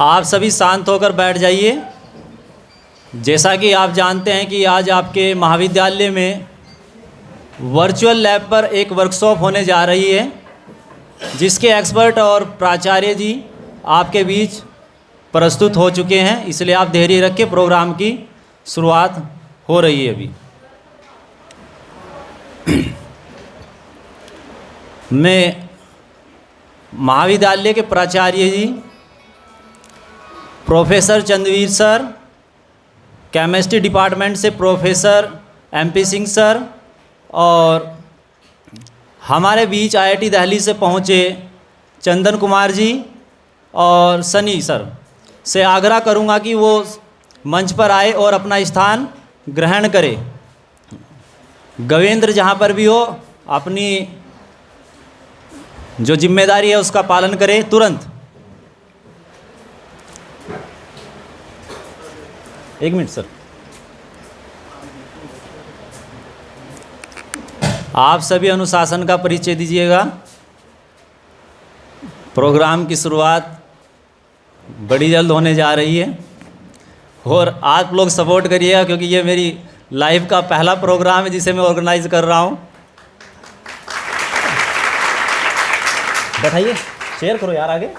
आप सभी शांत होकर बैठ जाइए। जैसा कि आप जानते हैं कि आज आपके महाविद्यालय में वर्चुअल लैब पर एक वर्कशॉप होने जा रही है, जिसके एक्सपर्ट और प्राचार्य जी आपके बीच प्रस्तुत हो चुके हैं। इसलिए आप धैर्य रख के प्रोग्राम की शुरुआत हो रही है अभी। मैं महाविद्यालय के प्राचार्य ji professor Chandraveer sir, chemistry department से प्रोफेसर MP सिंह सर और हमारे बीच IIT दिल्ली से पहुँचे चंदन कुमार जी और सनी सर से आग्रह करूँगा कि वो मंच पर आए और अपना स्थान ग्रहण करें। गवेंद्र जहाँ पर भी हो अपनी जो जिम्मेदारी है उसका पालन करें तुरंत। एक मिनट सर। आप सभी अनुशासन का परिचय दीजिएगा। प्रोग्राम की शुरुआत बड़ी जल्द होने जा रही है और आप लोग सपोर्ट करिएगा, क्योंकि ये मेरी लाइफ का पहला प्रोग्राम है जिसे मैं ऑर्गेनाइज कर रहा हूँ। बैठाइए, शेयर करो यार आगे।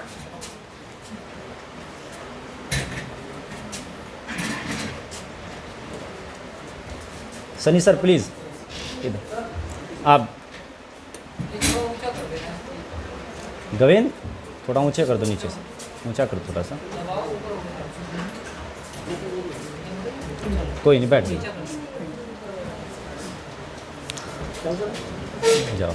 सनी सर प्लीज़ इधर आप। गवेंद्र थोड़ा ऊंचे कर दो, नीचे से ऊंचा कर थोड़ा सा। कोई नहीं, बैठ जाओ।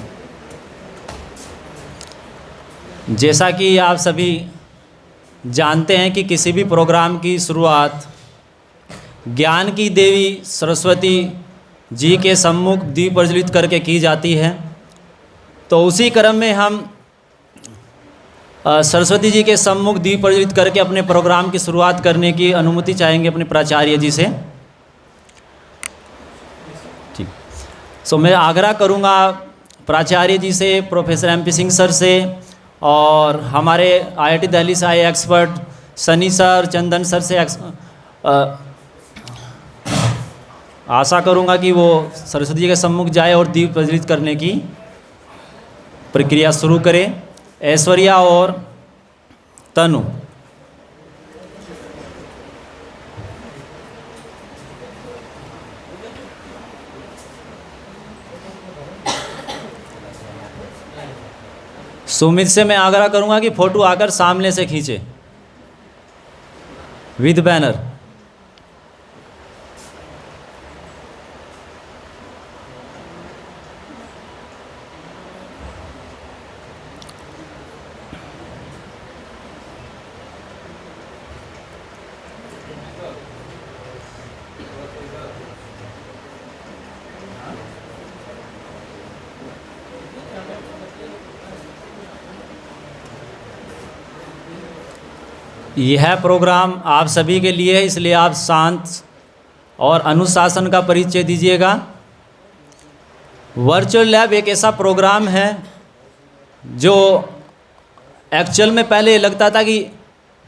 जैसा कि आप सभी जानते हैं कि किसी भी प्रोग्राम की शुरुआत ज्ञान की देवी सरस्वती जी के सम्मुख दीप प्रज्वलित करके की जाती है। तो उसी क्रम में हम सरस्वती जी के सम्मुख दीप प्रज्वलित करके अपने प्रोग्राम की शुरुआत करने की अनुमति चाहेंगे अपने प्राचार्य जी से। ठीक। सो मैं आग्रह करूंगा प्राचार्य जी से, प्रोफेसर MP सिंह सर से और हमारे IIT दिल्ली से आए एक्सपर्ट सनी सर, चंदन सर से आशा करूंगा कि वो सरस्वती जी के सम्मुख जाए और दीप प्रज्वलित करने की प्रक्रिया शुरू करें। ऐश्वर्या और तनु। सुमित से मैं आग्रह करूंगा कि फोटो आकर सामने से खींचे विद बैनर। यह प्रोग्राम आप सभी के लिए है, इसलिए आप शांत और अनुशासन का परिचय दीजिएगा। वर्चुअल लैब एक ऐसा प्रोग्राम है जो एक्चुअल में पहले लगता था कि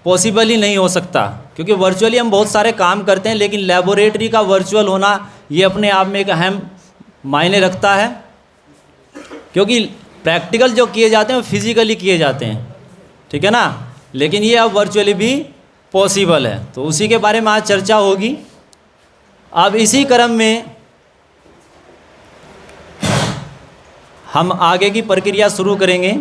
पॉसिबल ही नहीं हो सकता, क्योंकि वर्चुअली हम बहुत सारे काम करते हैं, लेकिन लेबोरेटरी का वर्चुअल होना ये अपने आप में एक अहम मायने रखता है, क्योंकि प्रैक्टिकल जो किए जाते हैं वो फिजिकली किए जाते हैं, ठीक है ना। लेकिन ये अब वर्चुअली भी पॉसिबल है, तो उसी के बारे में आज चर्चा होगी। अब इसी क्रम में हम आगे की प्रक्रिया शुरू करेंगे।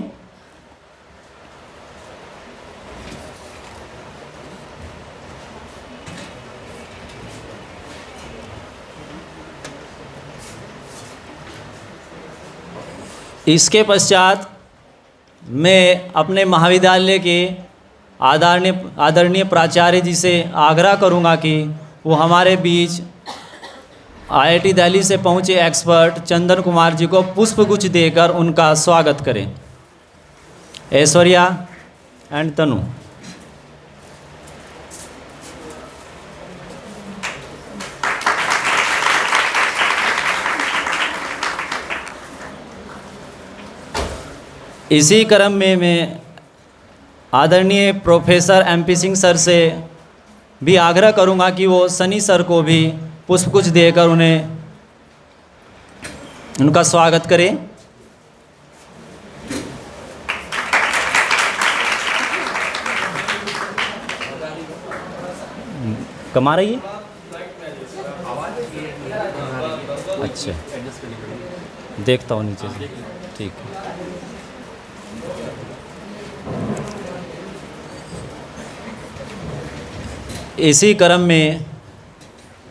इसके पश्चात मैं अपने महाविद्यालय के आदरणीय प्राचार्य जी से आग्रह करूंगा कि वो हमारे बीच IIT दिल्ली से पहुंचे एक्सपर्ट चंदन कुमार जी को पुष्पगुच्छ देकर उनका स्वागत करें। ऐश्वर्या एंड तनु। इसी क्रम में मैं आदरणीय प्रोफेसर MP सिंह सर से भी आग्रह करूंगा कि वो सनी सर को भी पुष्पगुच्छ देकर उनका स्वागत करें। कमा रही है? अच्छा, देखता हूँ नीचे से। ठीक है। इसी क्रम में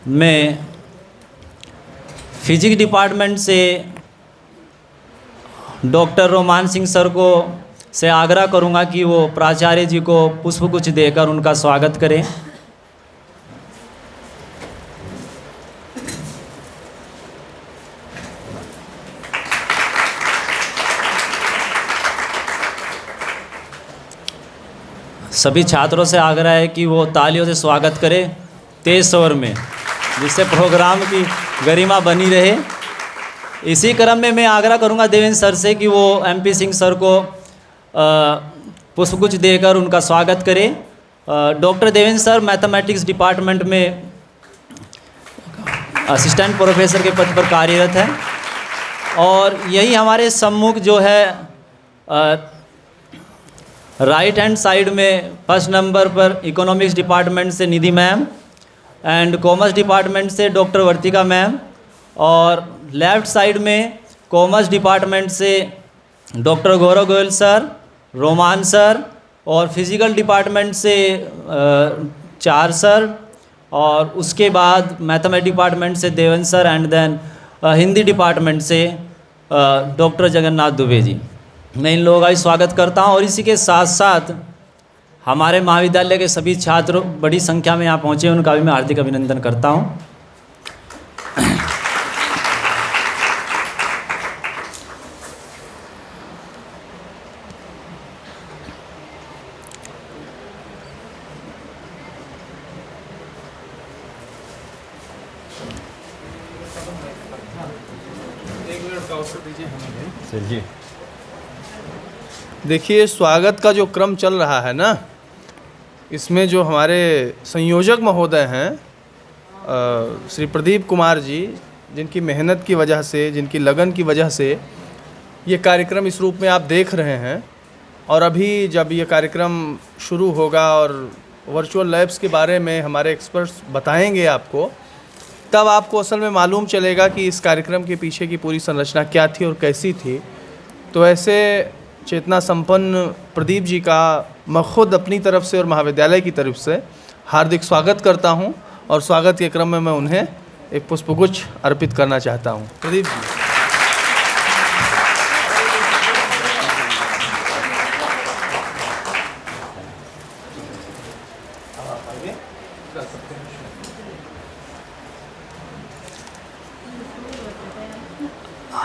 मैं फिजिक्स डिपार्टमेंट से डॉक्टर रोमान सिंह सर को से आग्रह करूंगा कि वो प्राचार्य जी को पुष्पगुच्छ देकर उनका स्वागत करें। सभी छात्रों से आग्रह है कि वो तालियों से स्वागत करें तेज स्वर में, जिससे प्रोग्राम की गरिमा बनी रहे। इसी क्रम में मैं आग्रह करूंगा देवेंद्र सर से कि वो MP सिंह सर को पुष्पगुच्छ देकर उनका स्वागत करें। Doctor Devendra sir mathematics department में असिस्टेंट प्रोफेसर के पद पर कार्यरत हैं और यही हमारे सम्मुख जो है राइट हैंड साइड में फर्स्ट नंबर पर इकोनॉमिक्स डिपार्टमेंट से Nidhi ma'am and commerce department से डॉक्टर वर्तिका मैम, और लेफ़्ट साइड में कॉमर्स डिपार्टमेंट से doctor Gaurav Goyal sir, Roman sir, और फिज़िकल डिपार्टमेंट से 4 सर, और उसके बाद मैथमेटिक्स डिपार्टमेंट से Devendra sir and then Hindi department से डॉक्टर जगन्नाथ दुबे जी। मैं इन लोगों का भी स्वागत करता हूं और इसी के साथ साथ हमारे महाविद्यालय के सभी छात्र बड़ी संख्या में यहाँ पहुँचे, उनका भी मैं हार्दिक अभिनंदन करता हूं। चलिए, देखिए स्वागत का जो क्रम चल रहा है ना, इसमें जो हमारे संयोजक महोदय हैं श्री प्रदीप कुमार जी, जिनकी मेहनत की वजह से, जिनकी लगन की वजह से ये कार्यक्रम इस रूप में आप देख रहे हैं। और अभी जब ये कार्यक्रम शुरू होगा और वर्चुअल लैब्स के बारे में हमारे एक्सपर्ट्स बताएंगे आपको, तब आपको असल में मालूम चलेगा कि इस कार्यक्रम के पीछे की पूरी संरचना क्या थी और कैसी थी। तो ऐसे चेतना संपन्न प्रदीप जी का मैं खुद अपनी तरफ से और महाविद्यालय की तरफ से हार्दिक स्वागत करता हूं, और स्वागत के क्रम में मैं उन्हें एक पुष्पगुच्छ अर्पित करना चाहता हूं। प्रदीप जी।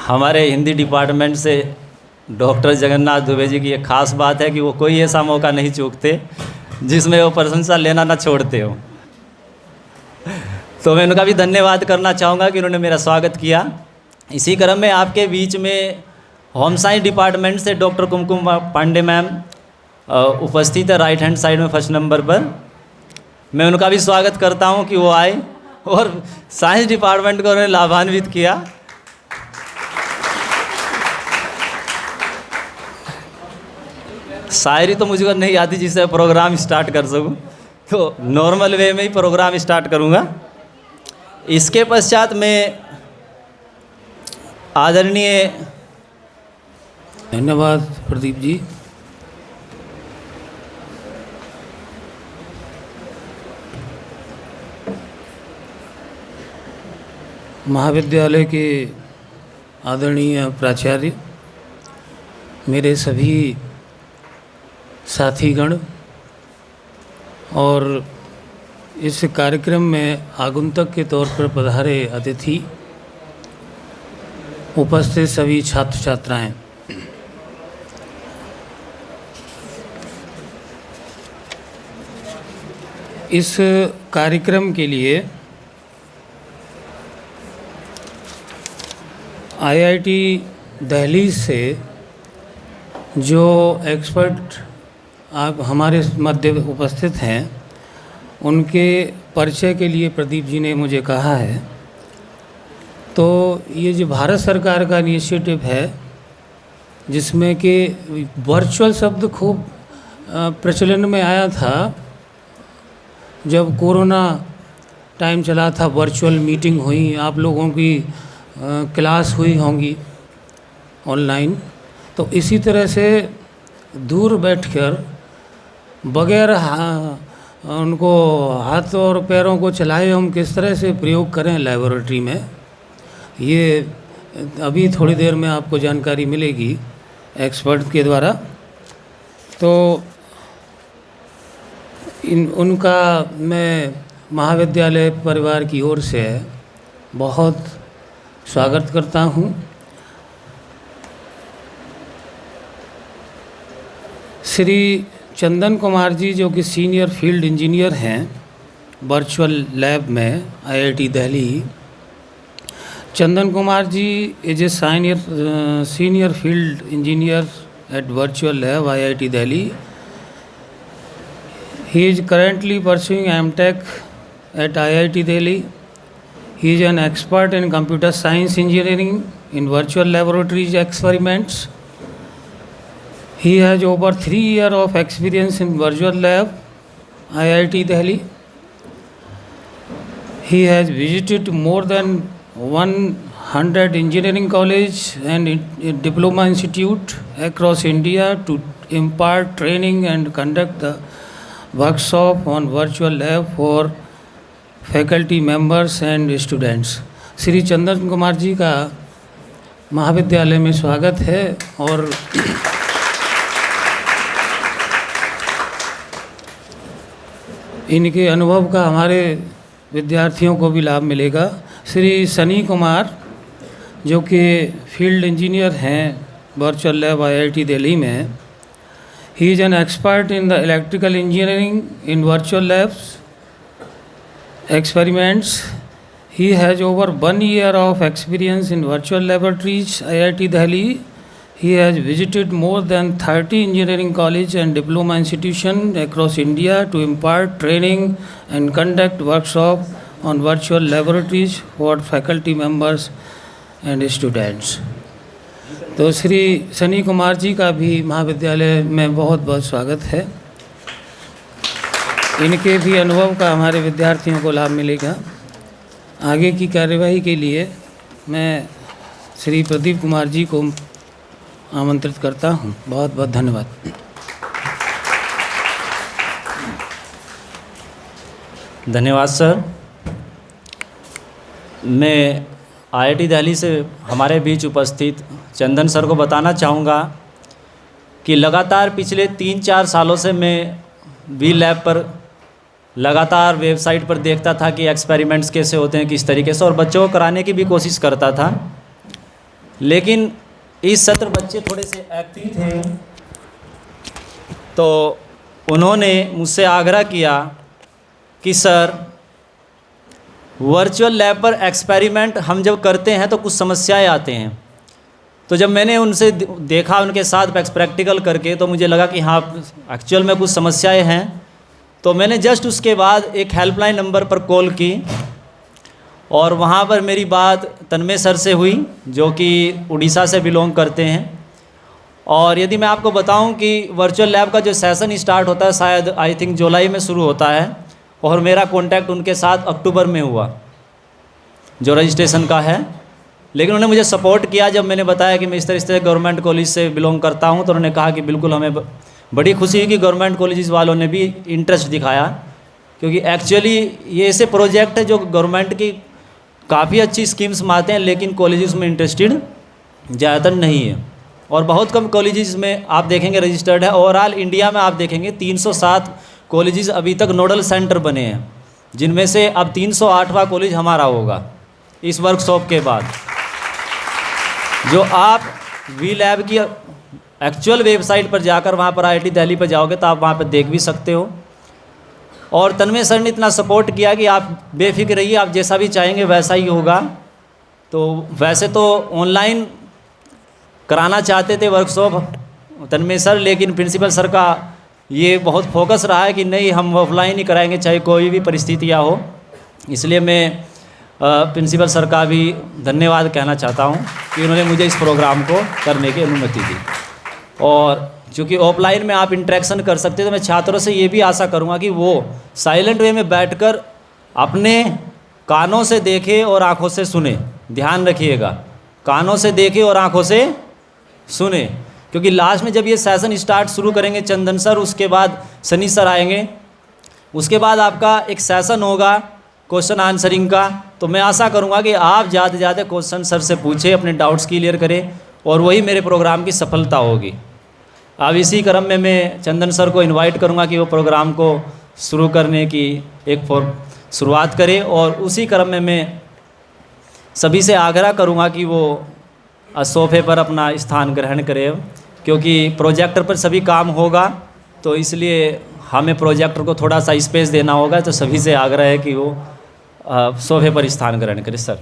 हमारे हिंदी डिपार्टमेंट से डॉक्टर जगन्नाथ दुबे जी की एक ख़ास बात है कि वो कोई ऐसा मौका नहीं चूकते जिसमें वो प्रशंसा लेना ना छोड़ते हो। तो मैं उनका भी धन्यवाद करना चाहूँगा कि उन्होंने मेरा स्वागत किया। इसी क्रम में आपके बीच में होम साइंस डिपार्टमेंट से डॉक्टर कुमकुम पांडे मैम उपस्थित है राइट हैंड साइड में फर्स्ट नंबर पर। मैं उनका भी स्वागत करता हूँ कि वो आए और साइंस डिपार्टमेंट को उन्होंने लाभान्वित किया। शायरी तो मुझको नहीं आती जिससे प्रोग्राम स्टार्ट कर सकूं, तो नॉर्मल वे में ही प्रोग्राम स्टार्ट करूंगा। इसके पश्चात मैं आदरणीय धन्यवाद प्रदीप जी। महाविद्यालय के आदरणीय प्राचार्य, मेरे सभी साथीगण और इस कार्यक्रम में आगंतुक के तौर पर पधारे अतिथि, उपस्थित सभी छात्र छात्राएं, इस कार्यक्रम के लिए IIT दिल्ली से जो एक्सपर्ट आप हमारे मध्य उपस्थित हैं, उनके परिचय के लिए प्रदीप जी ने मुझे कहा है। तो ये जो भारत सरकार का इनिशिएटिव है, जिसमें कि वर्चुअल शब्द खूब प्रचलन में आया था जब कोरोना टाइम चला था, वर्चुअल मीटिंग हुई, आप लोगों की क्लास हुई होंगी ऑनलाइन। तो इसी तरह से दूर बैठकर बगैर उनको हाथ और पैरों को चलाए हम किस तरह से प्रयोग करें लेबोरेटरी में, ये अभी थोड़ी देर में आपको जानकारी मिलेगी एक्सपर्ट के द्वारा। तो उनका मैं महाविद्यालय परिवार की ओर से बहुत स्वागत करता हूँ। श्री चंदन कुमार जी, जो कि सीनियर फील्ड इंजीनियर हैं वर्चुअल लैब में IIT Delhi. Chandan Kumar ji is a senior field engineer at virtual lab IIT Delhi. He is currently pursuing M.Tech at IIT Delhi. He is an expert in computer science engineering in virtual laboratories experiments. He has over 3 years of experience in virtual lab, IIT Delhi. He has visited more than 100 engineering college and diploma institute across India to impart training and conduct the workshop on virtual lab for faculty members and students. Shri Chandan Kumar ji का महाविद्यालय में स्वागत है और इनके अनुभव का हमारे विद्यार्थियों को भी लाभ मिलेगा। श्री सनी कुमार, जो कि फील्ड इंजीनियर हैं वर्चुअल लैब आईआईटी दिल्ली में, he is an expert in the electrical engineering in virtual labs experiments. He has over 1 year of experience in virtual laboratories IIT Delhi. He has visited more than 30 engineering college and diploma institutions across India to impart training and conduct workshop on virtual laboratories for faculty members and students. तो श्री सनी कुमार जी का भी महाविद्यालय में बहुत बहुत स्वागत है। इनके भी अनुभव का हमारे विद्यार्थियों को लाभ मिलेगा। आगे की कार्यवाही के लिए मैं श्री प्रदीप कुमार जी को आमंत्रित करता हूं। बहुत बहुत धन्यवाद। धन्यवाद सर। मैं आईआईटी दिल्ली से हमारे बीच उपस्थित चंदन सर को बताना चाहूँगा कि लगातार पिछले 3-4 सालों से मैं वी लैब पर लगातार वेबसाइट पर देखता था कि एक्सपेरिमेंट्स कैसे होते हैं, किस तरीके से, और बच्चों को कराने की भी कोशिश करता था। लेकिन इस सत्र बच्चे थोड़े से एक्टिव थे, तो उन्होंने मुझसे आग्रह किया कि सर वर्चुअल लैब पर एक्सपेरिमेंट हम जब करते हैं तो कुछ समस्याएं आते हैं। तो जब मैंने उनसे देखा उनके साथ प्रैक्टिकल करके, तो मुझे लगा कि हाँ एक्चुअल में कुछ समस्याएं हैं। तो मैंने जस्ट उसके बाद एक हेल्पलाइन नंबर पर कॉल की और वहाँ पर मेरी बात तन्मय सर से हुई, जो कि उड़ीसा से बिलोंग करते हैं। और यदि मैं आपको बताऊं कि वर्चुअल लैब का जो सेशन स्टार्ट होता है शायद आई थिंक जुलाई में शुरू होता है, और मेरा कांटेक्ट उनके साथ अक्टूबर में हुआ जो रजिस्ट्रेशन का है। लेकिन उन्होंने मुझे सपोर्ट किया जब मैंने बताया कि मैं इस तरह गवर्नमेंट कॉलेज से बिलोंग करता हूं, तो उन्होंने कहा कि बिल्कुल, हमें बड़ी खुशी हुई कि गवर्नमेंट कॉलेज वालों ने भी इंटरेस्ट दिखाया, क्योंकि एक्चुअली ये ऐसे प्रोजेक्ट है जो गवर्नमेंट की काफ़ी अच्छी स्कीम्स में आते हैं, लेकिन कॉलेजेस में इंटरेस्टेड ज़्यादातर नहीं है। और बहुत कम कॉलेजेस में आप देखेंगे रजिस्टर्ड है। ओवरऑल इंडिया में आप देखेंगे 307 कॉलेजेस अभी तक नोडल सेंटर बने हैं, जिनमें से अब 308वां कॉलेज हमारा होगा इस वर्कशॉप के बाद। जो आप वी लैब की एक्चुअल वेबसाइट पर जाकर वहाँ पर आईआईटी दिल्ली पर जाओगे तो आप वहाँ पर देख भी सकते हो। और तन्मय सर ने इतना सपोर्ट किया कि आप बेफिक्र रहिए, आप जैसा भी चाहेंगे वैसा ही होगा। तो वैसे तो ऑनलाइन कराना चाहते थे वर्कशॉप तन्मय सर, लेकिन प्रिंसिपल सर का ये बहुत फोकस रहा है कि नहीं हम ऑफलाइन ही कराएंगे चाहे कोई भी परिस्थितियाँ हो। इसलिए मैं प्रिंसिपल सर का भी धन्यवाद कहना चाहता हूँ कि उन्होंने मुझे इस प्रोग्राम को करने की अनुमति दी। और चूँकि ऑफलाइन में आप इंटरेक्शन कर सकते हैं तो मैं छात्रों से ये भी आशा करूँगा कि वो साइलेंट वे में बैठकर अपने कानों से देखें और आँखों से सुने। ध्यान रखिएगा, कानों से देखें और आँखों से सुने, क्योंकि लास्ट में जब ये सेशन स्टार्ट शुरू करेंगे चंदन सर, उसके बाद सनी सर आएंगे, उसके बाद आपका एक सेशन होगा क्वेश्चन आंसरिंग का। तो मैं आशा करूंगा कि आप ज़्यादा से ज़्यादा क्वेश्चन सर से पूछें, अपने डाउट्स क्लियर करें और वही मेरे प्रोग्राम की सफलता होगी। अब इसी क्रम में मैं चंदन सर को इनवाइट करूंगा कि वो प्रोग्राम को शुरू करने की एक शुरुआत करें और उसी क्रम में मैं सभी से आग्रह करूंगा कि वो सोफे पर अपना स्थान ग्रहण करें, क्योंकि प्रोजेक्टर पर सभी काम होगा तो इसलिए हमें प्रोजेक्टर को थोड़ा सा स्पेस देना होगा। तो सभी से आग्रह है कि वो सोफे पर स्थान ग्रहण करें। सर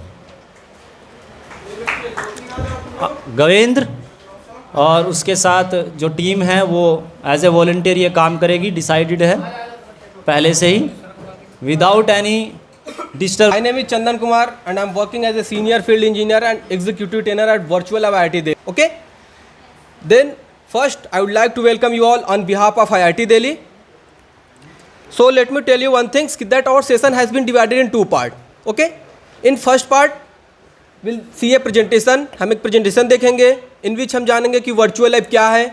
गवेंद्र और उसके साथ जो टीम है वो एज ए वॉलंटियर ये काम करेगी, डिसाइडेड है पहले से ही, without any disturb. My name is Chandan Kumar and I'm working as a senior field engineer and executive trainer at Virtual Lab IIT Delhi. Okay? Then first I would like to welcome you all on behalf of IIT Delhi. So let me tell you one thing, that our session has been divided in two parts. Okay? In first part we'll see a presentation, हम एक presentation देखेंगे in which हम जानेंगे कि virtual lab क्या है,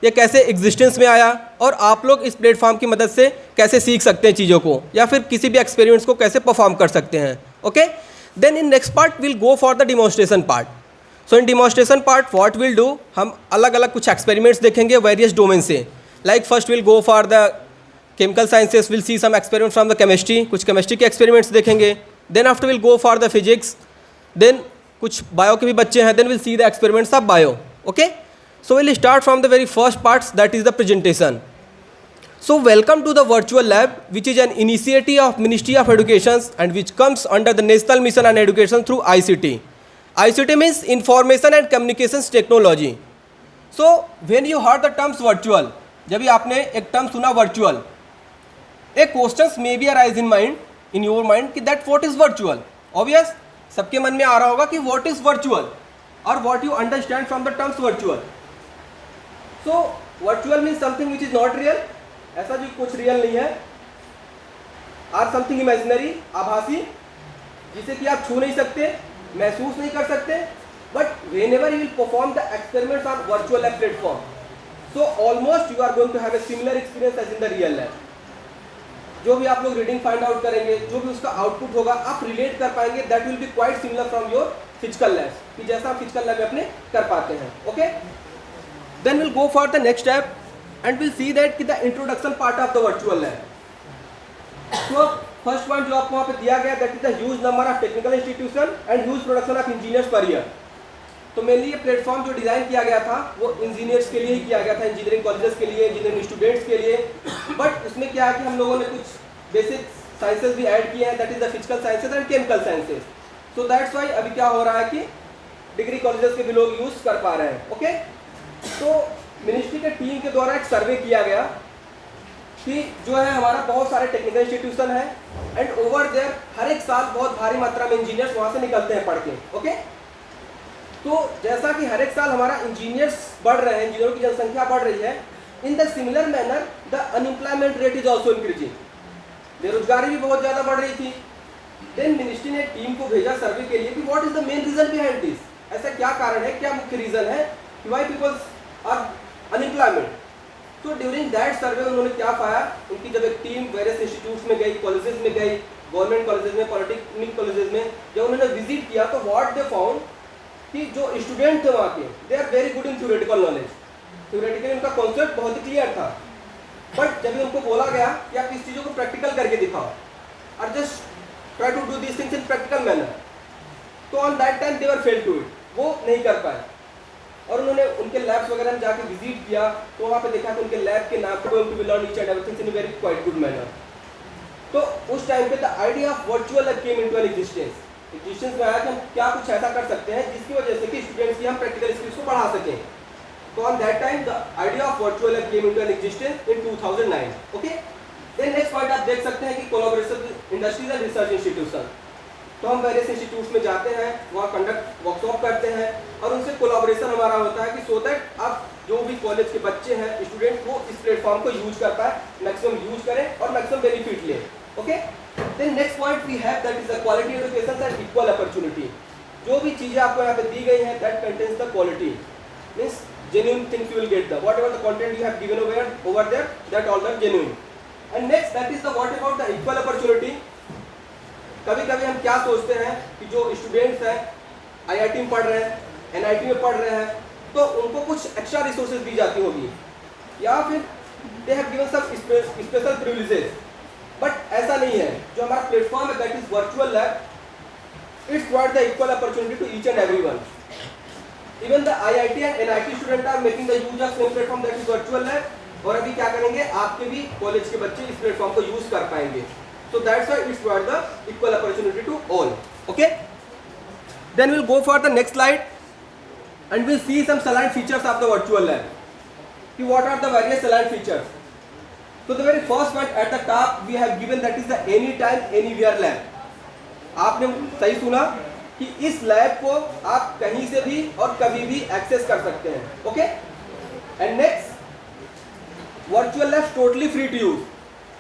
ये कैसे एग्जिस्टेंस में आया और आप लोग इस प्लेटफॉर्म की मदद से कैसे सीख सकते हैं चीज़ों को या फिर किसी भी एक्सपेरिमेंट्स को कैसे परफॉर्म कर सकते हैं। Okay, then in next part will go for the demonstration part. So in demonstration part what will do, हम अलग अलग कुछ एक्सपेरिमेंट्स देखेंगे वेरियस डोमेन से। Like first will go for the chemical sciences, will see some experiment from the chemistry, कुछ chemistry के experiments देखेंगे। Then after will go for the physics, then कुछ बायो के भी बच्चे हैं, then will see the experiments of bio. Okay, so we'll start from the very first parts, that is the presentation. So welcome to the virtual lab, which is an initiative of Ministry of Education and which comes under the National Mission on Education through ICT. ICT means Information and Communications Technology. So when you heard the terms virtual, जब भी आपने एक term सुना virtual, a questions may be arise in mind in your mind कि that what is virtual. Obvious, सबके मन में आ रहा होगा कि what is virtual or what you understand from the terms virtual. So virtual means something which is not real, ऐसा जो कुछ रियल नहीं है, or something imaginary, आभासी, जिसे कि आप छू नहीं सकते, महसूस नहीं कर सकते, but whenever you will perform the experiments on virtual lab platform, so almost you are going to have a similar experience as in the real lab. जो भी आप लोग रीडिंग फाइंड आउट करेंगे, जो भी उसका आउटपुट होगा आप रिलेट कर पाएंगे, that will be quite similar from your physical labs, कि जैसा आप फिजिकल लैब में अपने कर पाते हैं। Okay, then we'll go for the next step and we'll see that the introduction part of the virtual lab. So first point जो आपको वहाँ पे दिया गया, that is the huge number of technical institution and huge production of engineers per year. तो मेनली ये platform जो डिज़ाइन किया गया था वो इंजीनियर्स के लिए ही किया गया था, इंजीनियरिंग कॉलेजेस के लिए, इंजीनियरिंग स्टूडेंट्स के लिए। बट उसमें क्या है कि हम लोगों ने कुछ बेसिक साइंसेज भी ऐड किए हैं, that is the physical sciences and chemical sciences. So that's why अभी क्या हो रहा है कि डिग्री कॉलेजेस के भी लोग यूज़ कर पा रहे हैं। ओके, तो मिनिस्ट्री के टीम के द्वारा एक सर्वे किया गया कि जो है हमारा बहुत सारे टेक्निकल इंस्टीट्यूशन है एंड ओवर देयर हर एक साल बहुत भारी मात्रा में इंजीनियर्स वहाँ से निकलते हैं पढ़ के। ओके, तो जैसा कि हर एक साल हमारा इंजीनियर्स बढ़ रहे हैं, इंजीनियरों की जनसंख्या बढ़ रही है, in the similar manner the unemployment rate is also increasing, बेरोजगारी भी बहुत ज़्यादा बढ़ रही थी। देन मिनिस्ट्री ने टीम को भेजा सर्वे के लिए कि what is the main reason behind this, ऐसा क्या कारण है, क्या मुख्य रीजन है कि वाई पीपल्स आर अनएम्प्लॉयमेंट। तो ड्यूरिंग दैट सर्वे उन्होंने क्या पाया, उनकी जब एक टीम वेरियस इंस्टीट्यूट्स में गई, कॉलेजेस में गई, गवर्नमेंट कॉलेजेस में, पॉलिटेक्निक कॉलेजेस में, जब उन्होंने विजिट किया तो व्हाट दे फाउंड कि जो स्टूडेंट थे वहाँ के, they are very good in theoretical knowledge, theoretically उनका कॉन्सेप्ट बहुत ही क्लियर था। बट जब उनको बोला गया कि आप इस चीज़ों को प्रैक्टिकल करके दिखाओ और just try to do this things in practical manner, तो on that time they were fail to it, वो नहीं कर पाए। और उन्होंने उनके लैब्स वगैरह में जाके विजिट किया तो वहाँ पे देखा कि उनके लैब के नाम पे to learn each and everything in very quite good manner. तो उस टाइम पे the idea of virtual lab came into an existence में आया कि हम क्या कुछ ऐसा कर सकते हैं जिसकी वजह से कि स्टूडेंट्स की हम प्रैक्टिकल स्किल्स को बढ़ा सकें। So on that time the idea of virtual lab came into an existence in 2009. Okay. Then next point आप देख सकते हैं कि collaboration with industries and research institution. तो हम वेरियस इंस्टीट्यूट्स में जाते हैं, वहाँ कंडक्ट वर्कशॉप करते हैं और उनसे कोलैबोरेशन हमारा होता है कि सो दैट आप जो भी कॉलेज के बच्चे हैं, स्टूडेंट, वो इस प्लेटफॉर्म को यूज कर पाए, मैक्सिमम यूज करें और मैक्सिमम बेनिफिट लें. Okay. Then next point we have that is the quality education and equal opportunity. जो भी चीज़ें आपको यहाँ पे दी गई हैं that contains the quality, means genuine things you will get the whatever the content you have given over there that all are genuine. And next that is the what about the equal opportunity. कभी कभी हम क्या सोचते हैं कि जो students हैं IIT में पढ़ रहे हैं, एनआईटी में पढ़ रहे हैं, तो उनको कुछ एक्स्ट्रा रिसोर्सेज दी जाती होगी या फिर they have given some special privileges, but ऐसा नहीं है. जो हमारा प्लेटफॉर्म है that is virtual lab, it's provide the equal opportunity to each and everyone. Even the IIT and NIT student are making the use of same platform that is virtual lab. और अभी क्या करेंगे, आपके भी college के बच्चे इस platform को यूज कर पाएंगे. So that's why it's provide the equal opportunity to all. Okay. Then we'll go for the next slide and we'll see some salient features of the virtual lab. See what are the various salient features. So the very first one at the top we have given that is the anytime anywhere lab. आपने सही सुना कि इस lab को आप कहीं से भी और कभी भी एक्सेस कर सकते हैं. Okay. And next virtual lab totally free to use.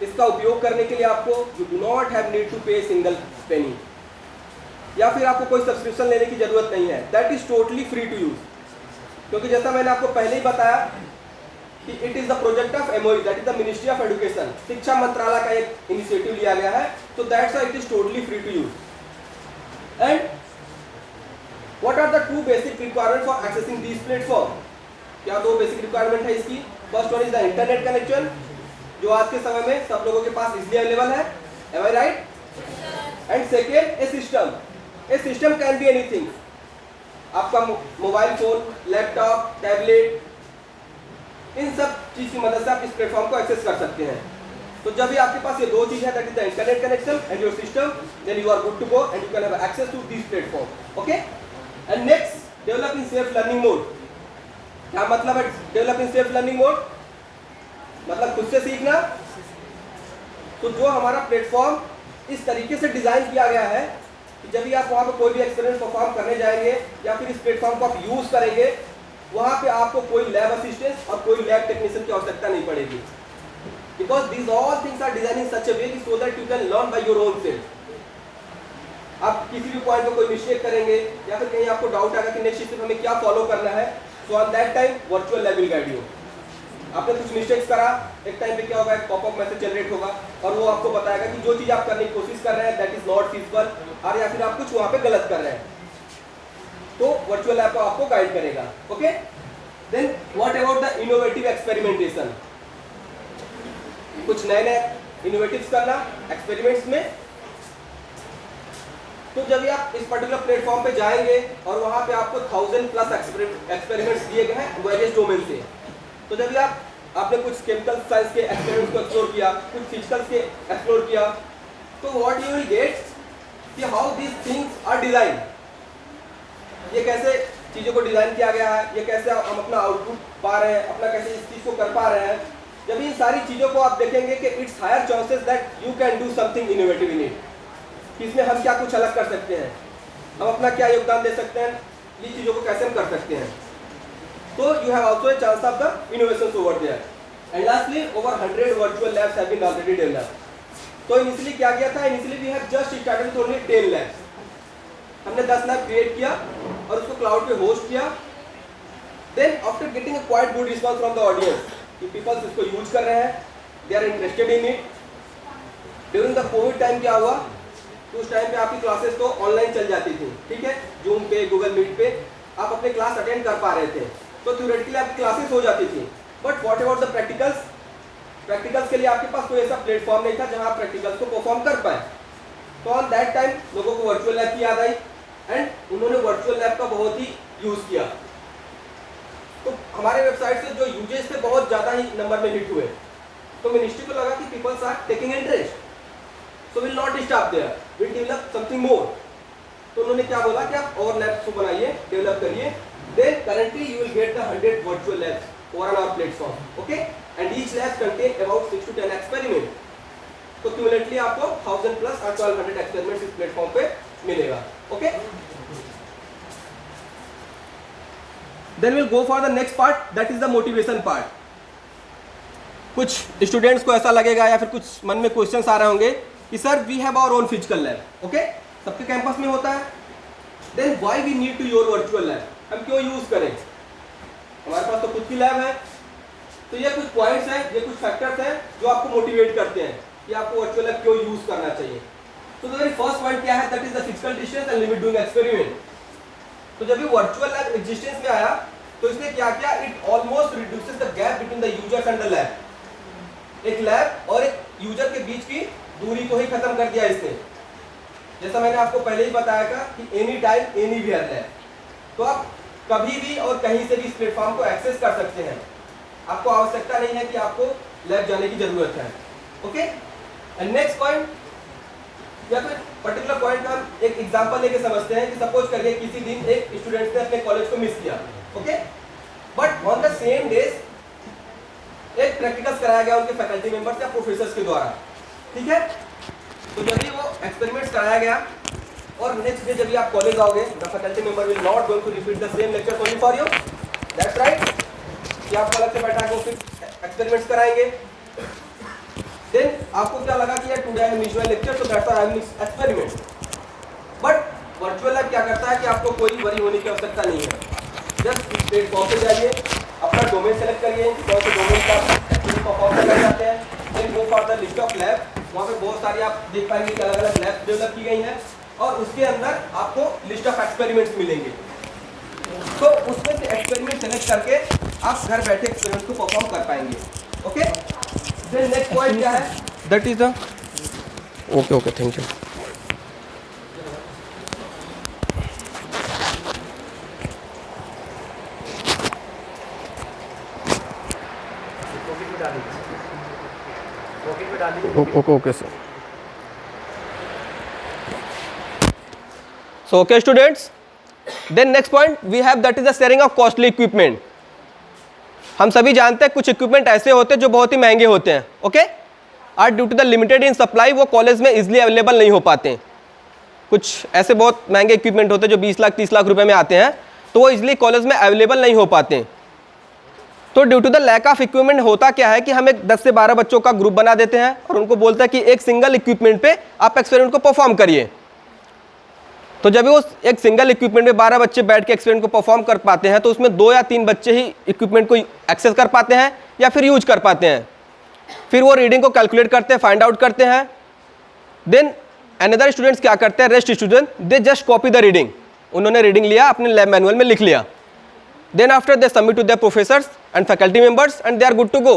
इसका उपयोग करने के लिए आपको you do not have need to pay single penny, या फिर आपको कोई सब्सक्रिप्शन लेने की जरूरत नहीं है. That is totally free to use. क्योंकि जैसा मैंने आपको पहले ही बताया कि it is the project of MoE, that is the ministry of education, शिक्षा मंत्रालय का एक इनिशिएटिव लिया गया है. तो that's why it is totally free to use. And what are the two basic requirement for accessing this platform. क्या दो बेसिक रिक्वायरमेंट है इसकी. First one is the internet connection, जो आज के समय में सब लोगों के पास इजीली अवेलेबल है. Am I right. And second a system. A system can be anything. आपका मोबाइल फोन, लैपटॉप, टैबलेट, इन सब चीज की मदद से आप इस प्लेटफॉर्म को एक्सेस कर सकते हैं. तो जब भी आपके पास ये दो चीज है that is the internet connection and your system, then you are good to go and you can have access to this platform. Okay. And next develop in self learning mode. क्या मतलब है develop in self learning mode? मतलब खुद से सीखना. तो जो हमारा प्लेटफॉर्म इस तरीके से डिजाइन किया गया है कि जब भी आप वहाँ पे कोई भी एक्सपीरियंस परफॉर्म करने जाएंगे या फिर इस प्लेटफॉर्म को आप यूज करेंगे, वहाँ पे आपको कोई लैब असिस्टेंस और कोई लैब टेक्नीशियन की आवश्यकता नहीं पड़ेगी. Because these all things are designing such a way so that you can learn by your own self. आप किसी भी पॉइंट में कोई मिस्टेक करेंगे या फिर कहीं आपको डाउट आएगा कि नेक्स्ट स्टेप हमें क्या फॉलो करना है, so on that time virtual lab will guide you. आपने कुछ मिस्टेक्स करा, एक टाइम पे क्या होगा, एक पॉपअप मैसेज जनरेट होगा और वो आपको बताएगा कि जो चीज़ आप करने की कोशिश कर रहे हैं दैट इज नॉट फीजिबल, और या फिर आप कुछ वहाँ पे गलत कर रहे हैं. तो वर्चुअल लैब आपको गाइड करेगा. Okay. Then what about the innovative experimentation. कुछ नए नए इनोवेटिव्स करना एक्सपेरिमेंट्स में. तो जब भी आप इस पर्टिकुलर प्लेटफॉर्म पे जाएंगे और वहाँ पे आपको 1000+ एक्सपेरिमेंट्स दिए गए हैं वेरियस डोमेन से. तो जब भी आपने कुछ केमिकल साइंस के एक्सपेरिमेंट्स को एक्सप्लोर किया, कुछ फिजिकल्स के एक्सप्लोर किया, तो व्हाट यू विल गेट कि how these things are design. ये कैसे चीज़ों को डिजाइन किया गया है, ये कैसे हम अपना आउटपुट पा रहे हैं, अपना कैसे इस चीज़ को कर पा रहे हैं. जब इन सारी चीज़ों को आप देखेंगे कि it's higher chances that you can do something innovative in it. इसमें हम क्या कुछ अलग कर सकते हैं, हम अपना क्या योगदान दे सकते हैं, ये चीज़ों को कैसे हम कर सकते हैं. So you have also a chance of the innovations over there. And lastly, over 100 virtual labs have been already developed. तो इनिशियली क्या किया था, initially we have just started with only 10 labs. हमने 10 लैब क्रिएट किया और उसको cloud पे host किया. Then after getting a quite good response from the audience, कि people इसको यूज कर रहे हैं, they are interested in it. During the COVID time क्या हुआ, तो उस टाइम पे आपकी क्लासेस तो ऑनलाइन चल जाती थी. ठीक है, जूम पे, गूगल मीट पे आप अपने क्लास अटेंड कर पा रहे थे. तो थ्योरेटिकली आपकी क्लासेस हो जाती थी. But what about the practicals. Practicals के लिए आपके पास कोई ऐसा प्लेटफॉर्म नहीं था जहां आप प्रैक्टिकल्स को परफॉर्म कर पाए. तो ऑन दैट टाइम लोगों को वर्चुअल लैब की याद आई एंड उन्होंने वर्चुअल लैब का बहुत ही यूज़ किया. तो हमारे वेबसाइट से जो यूजेस थे बहुत ज़्यादा ही नंबर में हिट हुए. तो मिनिस्ट्री को लगा कि peoples are taking interest, so will not stop there, will develop something more. तो उन्होंने क्या बोला कि आप और लैब्स को बनाइए, डेवलप करिए। Then currently you will get the 100 virtual labs on our platform, okay, and each lab content about 6 to 10 experiment. तो क्यूमुलेटली आपको 1000 प्लस 1200 एक्सपेरिमेंट्स इस प्लेटफॉर्म पे मिलेगा, okay. Then will go for the next part, that is the motivation part. कुछ students को ऐसा लगेगा या फिर कुछ मन में क्वेश्चंस आ रहे होंगे कि sir we have our own physical lab, okay, सबके कैंपस में होता है। Then why we need to your virtual lab, हम क्यों यूज करें, हमारे पास तो खुद की लैब है। तो ये कुछ पॉइंट्स हैं, ये कुछ फैक्टर्स हैं जो आपको मोटिवेट करते हैं कि आपको वर्चुअल लैब क्यों यूज करना चाहिए। तो द वेरी फर्स्ट पॉइंट क्या है, that is the physical distance and limit doing experiment. तो जब ये वर्चुअल लैब एग्जिस्टेंस में आया तो इसने क्या किया, it almost reduces the gap between the users and the lab. एक लैब और एक यूजर के बीच की दूरी को ही खत्म कर दिया इसने। जैसा मैंने आपको पहले ही बताया था कि anytime anywhere lab, तो आप कभी भी और कहीं से भी इस प्लेटफॉर्म को एक्सेस कर सकते हैं। आपको आवश्यकता नहीं है कि आपको लैब जाने की जरूरत है, ओके। एंड नेक्स्ट पॉइंट या फिर पर्टिकुलर पॉइंट हम एक एग्जांपल लेके समझते हैं कि सपोज करिए किसी दिन एक स्टूडेंट ने अपने कॉलेज को मिस किया, okay, but on the same days एक प्रैक्टिकल्स कराया गया उनके फैकल्टी मेंबर्स या प्रोफेसर्स के द्वारा, ठीक है। तो जब भी वो एक्सपेरिमेंट्स कराया गया और नेक्स्ट डे जब भी आप कॉलेज आओगे, the faculty member will not going to repeat the same lecture only for you, that's right, कि आप अलग से बैठा के फिर एक्सपेरिमेंट्स कराएंगे। देन आपको क्या लगा कि यार today I have missed my lecture so that's why I have missed experiment. But virtual lab क्या करता है कि आपको कोई वरी होने की आवश्यकता नहीं है। जस्ट इस प्लेटफॉर्म पे जाइए, अपना डोमेन सेलेक्ट करिए, कौन से डोमेन का एक्टिविटी परफॉर्म करना चाहते हैं, then go for the list of lab. वहाँ पे बहुत सारी आप देख पाएंगे कि अलग अलग लैब डेवलप की गई हैं और उसके अंदर आपको लिस्ट ऑफ एक्सपेरिमेंट्स मिलेंगे। तो उसमें से एक्सपेरिमेंट सेलेक्ट करके आप घर बैठे एक्सपेरिमेंट को परफॉर्म कर पाएंगे, ओके। देन नेक्स्ट पॉइंट क्या है, that is the okay, thank you. Okay, sir. So, okay, students. Then next point we have, that is the sharing of costly equipment. हम सभी जानते हैं कुछ इक्विपमेंट ऐसे होते हैं जो बहुत ही महंगे होते हैं, ओके, और due to the limited in supply वो कॉलेज में इजीली अवेलेबल नहीं हो पाते हैं। कुछ ऐसे बहुत महंगे इक्विपमेंट होते हैं जो 20 लाख 30 लाख रुपए में आते हैं, तो वो इजीली कॉलेज में अवेलेबल नहीं हो पाते हैं। तो due to the lack of equipment होता क्या है कि हम एक 10 से 12 बच्चों का ग्रुप बना देते हैं और उनको बोलते हैं कि एक सिंगल इक्विपमेंट पे आप एक्सपेरिमेंट को परफॉर्म करिए। तो जब वो एक सिंगल इक्विपमेंट में 12 बच्चे बैठ के एक्सपेरिमेंट को परफॉर्म कर पाते हैं तो उसमें 2 या 3 बच्चे ही इक्विपमेंट को एक्सेस कर पाते हैं या फिर यूज कर पाते हैं। फिर वो रीडिंग को कैलकुलेट करते हैं, फाइंड आउट करते हैं। देन अनदर स्टूडेंट्स क्या करते हैं, rest student, they just copy the reading, उन्होंने रीडिंग लिया अपने लैब मैनुअल में लिख लिया। Then after they submit to their professors and faculty members and they are good to go.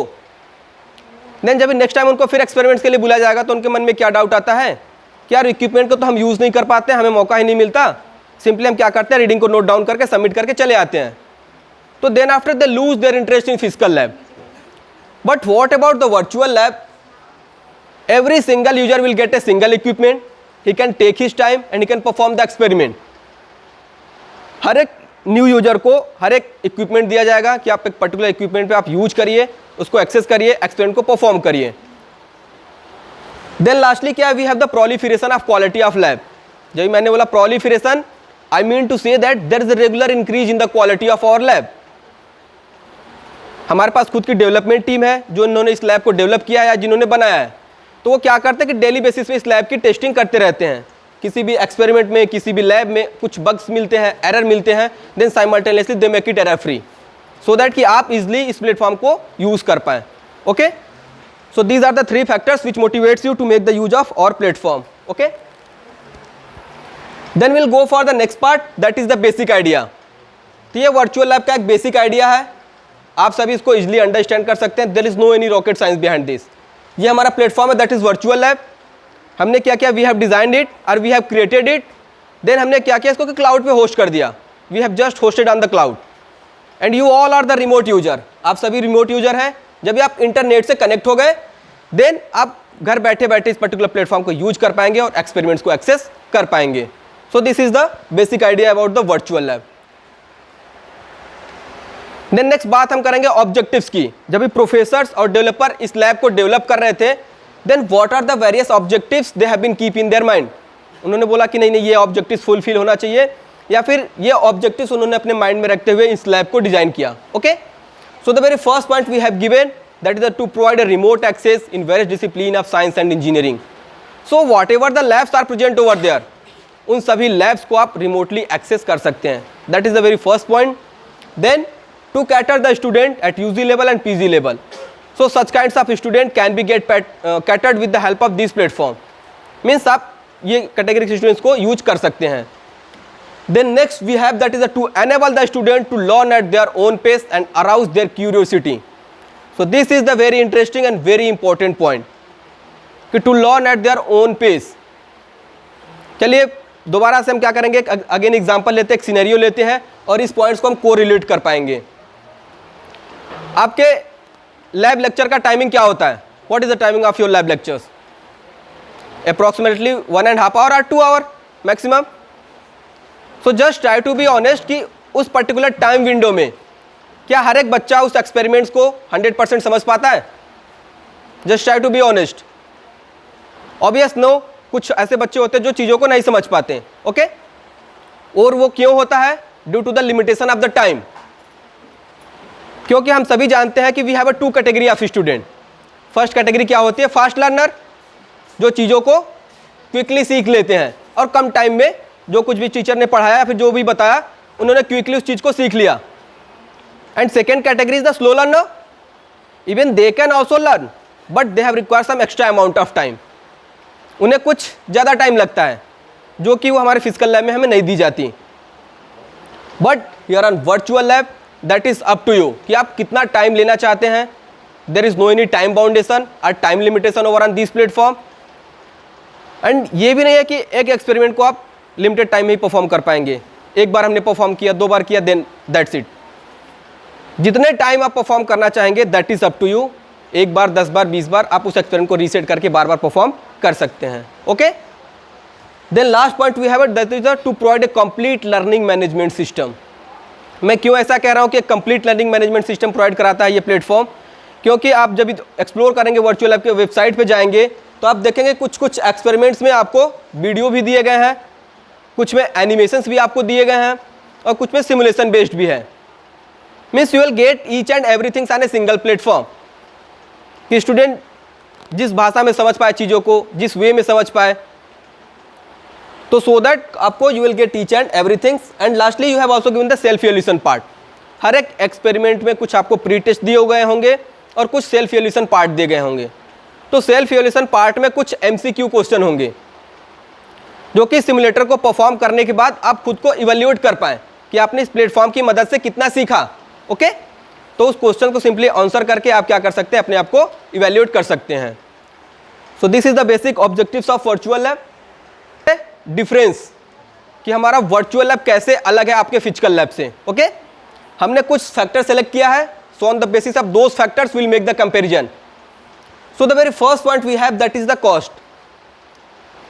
Then जब नेक्स्ट टाइम उनको फिर एक्सपेरिमेंट्स के लिए बुलाया जाएगा तो उनके मन में क्या डाउट आता है कि यार इक्विपमेंट को तो हम यूज़ नहीं कर पाते, हमें मौका ही नहीं मिलता, सिंपली हम क्या करते हैं रीडिंग को नोट डाउन करके सबमिट करके चले आते हैं। तो then after they lose their interest in physical lab. But what about the virtual lab, every single user will get a single equipment, he can take his time and he can perform the experiment. हर एक new user को हर एक equipment दिया जाएगा कि आप एक particular equipment पे आप यूज करिए, उसको एक्सेस करिए, एक्सपेरिमेंट को परफॉर्म करिए। देन लास्टली क्या है, we have the proliferation of quality of lab. जब मैंने बोला proliferation, I mean to say that there is a regular increase in the quality of our lab. हमारे पास खुद की डेवलपमेंट टीम है जो इन्होंने इस लैब को डेवलप किया है या जिन्होंने बनाया है, तो वो क्या करते हैं कि डेली बेसिस पे इस लैब की टेस्टिंग करते रहते हैं। किसी भी एक्सपेरिमेंट में, किसी भी लैब में कुछ बग्स मिलते हैं, एरर मिलते हैं, then simultaneously they make it error free so that कि आप इजिली इस प्लेटफॉर्म को यूज कर पाएं, okay. So these are the 3 factors which motivates you to make the use of our platform, okay. Then will go for the next part, that is the basic idea. तो ये virtual lab का एक basic idea है, आप सभी इसको easily understand कर सकते हैं। There is no any rocket science behind this. ये हमारा प्लेटफॉर्म है, दैट इज वर्चुअल लैब। हमने क्या किया, वी हैव डिजाइंड इट और we have created it. Then हमने क्या किया, इसको क्लाउड पे होस्ट कर दिया। We have just hosted on the cloud and you all are the remote user. आप सभी रिमोट यूजर हैं। जब आप इंटरनेट से कनेक्ट हो गए देन आप घर बैठे बैठे इस पर्टिकुलर प्लेटफॉर्म को यूज कर पाएंगे और एक्सपेरिमेंट्स को एक्सेस कर पाएंगे। So this is the basic idea about the virtual lab. Then next बात हम करेंगे ऑब्जेक्टिव्स की. जब भी प्रोफेसर्स और डेवलपर इस लैब को डेवलप कर रहे थे, then what are the various objectives they have been keep in their mind. उन्होंने बोला कि नहीं ये ऑब्जेक्टिव्स फुलफिल होना चाहिए, या फिर ये ऑब्जेक्टिव्स उन्होंने अपने माइंड में रखते हुए इस लैब को डिजाइन किया. Okay, so the very first point we have given, that is to provide a remote access in various discipline of science and engineering. So whatever the labs are present over there, उन सभी labs को आप remotely access कर सकते हैं. That is the very first point. Then to cater the student at UG level and PG level. So such kinds of student can be catered with the help of this platform. Means आप ये category के students को use कर सकते हैं. Then next we have that is to enable the student to learn at their own pace and arouse their curiosity. So this is the very interesting and very important point कि to learn at their own pace. चलिए दोबारा से हम क्या करेंगे, again example लेते हैं, एक सिनेरियो लेते हैं और इस पॉइंट्स को हम कोरिलेट कर पाएंगे. आपके लैब लेक्चर का टाइमिंग क्या होता है? What is the timing of your lab lectures? Approximately 1.5 hour or 2 hour maximum. So just try to be honest कि उस पर्टिकुलर टाइम विंडो में क्या हर एक बच्चा उस एक्सपेरिमेंट्स को 100% समझ पाता है? Just try to be honest. Obvious no, कुछ ऐसे बच्चे होते हैं जो चीज़ों को नहीं समझ पाते. ओके, और वो क्यों होता है? Due to the limitation of the time. क्योंकि हम सभी जानते हैं कि we have a 2 category of student. First category क्या होती है? फास्ट लर्नर, जो चीज़ों को क्विकली सीख लेते हैं और कम टाइम में जो कुछ भी टीचर ने पढ़ाया या फिर जो भी बताया उन्होंने क्विकली उस चीज़ को सीख लिया. And second category is the slow learner. Even they can also learn, but they have required some extra amount of time. उन्हें कुछ ज़्यादा टाइम लगता है जो कि वो हमारे फिजिकल लैब में हमें नहीं दी जाती. But here on virtual lab that is up to you कि आप कितना टाइम लेना चाहते हैं. There is no any time boundation और time limitation over on this platform. And ये भी नहीं है कि एक एक्सपेरिमेंट को आप लिमिटेड टाइम में ही परफॉर्म कर पाएंगे. एक बार हमने परफॉर्म किया, 2 बार किया, देन दैट्स इट. जितने टाइम आप परफॉर्म करना चाहेंगे that is up to you. 1 बार, 10 बार, 20 बार आप उस एक्सपेरिमेंट को रीसेट करके बार बार परफॉर्म कर सकते हैं. Okay, then last point we have it, that is to provide a complete learning management system. मैं क्यों ऐसा कह रहा हूँ कि complete learning management system provide कराता है ये प्लेटफॉर्म? क्योंकि आप जब एक्सप्लोर करेंगे वर्चुअल लैब के वेबसाइट पे जाएंगे तो आप देखेंगे कुछ एक्सपेरिमेंट्स में आपको वीडियो भी दिए गए हैं, कुछ में एनिमेशंस भी आपको दिए गए हैं और कुछ में सिमुलेशन बेस्ड भी है. Means you will get each and everything on a single platform कि स्टूडेंट जिस भाषा में समझ पाए चीज़ों को, जिस वे में समझ पाए, तो सो दैट आपको you will get each and everything. And lastly you have also given the self evaluation part. हर एक एक्सपेरिमेंट में कुछ आपको प्री टेस्ट दिए गए होंगे और कुछ सेल्फ इवैल्यूएशन पार्ट दिए गए होंगे. तो सेल्फ इवैल्यूएशन पार्ट में कुछ MCQ क्वेश्चन होंगे जो कि सिमुलेटर को परफॉर्म करने के बाद आप खुद को इवैल्यूएट कर पाएँ कि आपने इस प्लेटफॉर्म की मदद से कितना सीखा. ओके, तो उस क्वेश्चन को सिंपली आंसर करके आप क्या कर सकते हैं, अपने आप को इवैल्यूएट कर सकते हैं. सो this is the basic objectives of virtual lab. Difference कि हमारा वर्चुअल लैब कैसे अलग है आपके फिजिकल लैब से. ओके, हमने कुछ फैक्टर सेलेक्ट किया है. So on the basis of those factors will make the comparison. So the very first point we have that is the cost.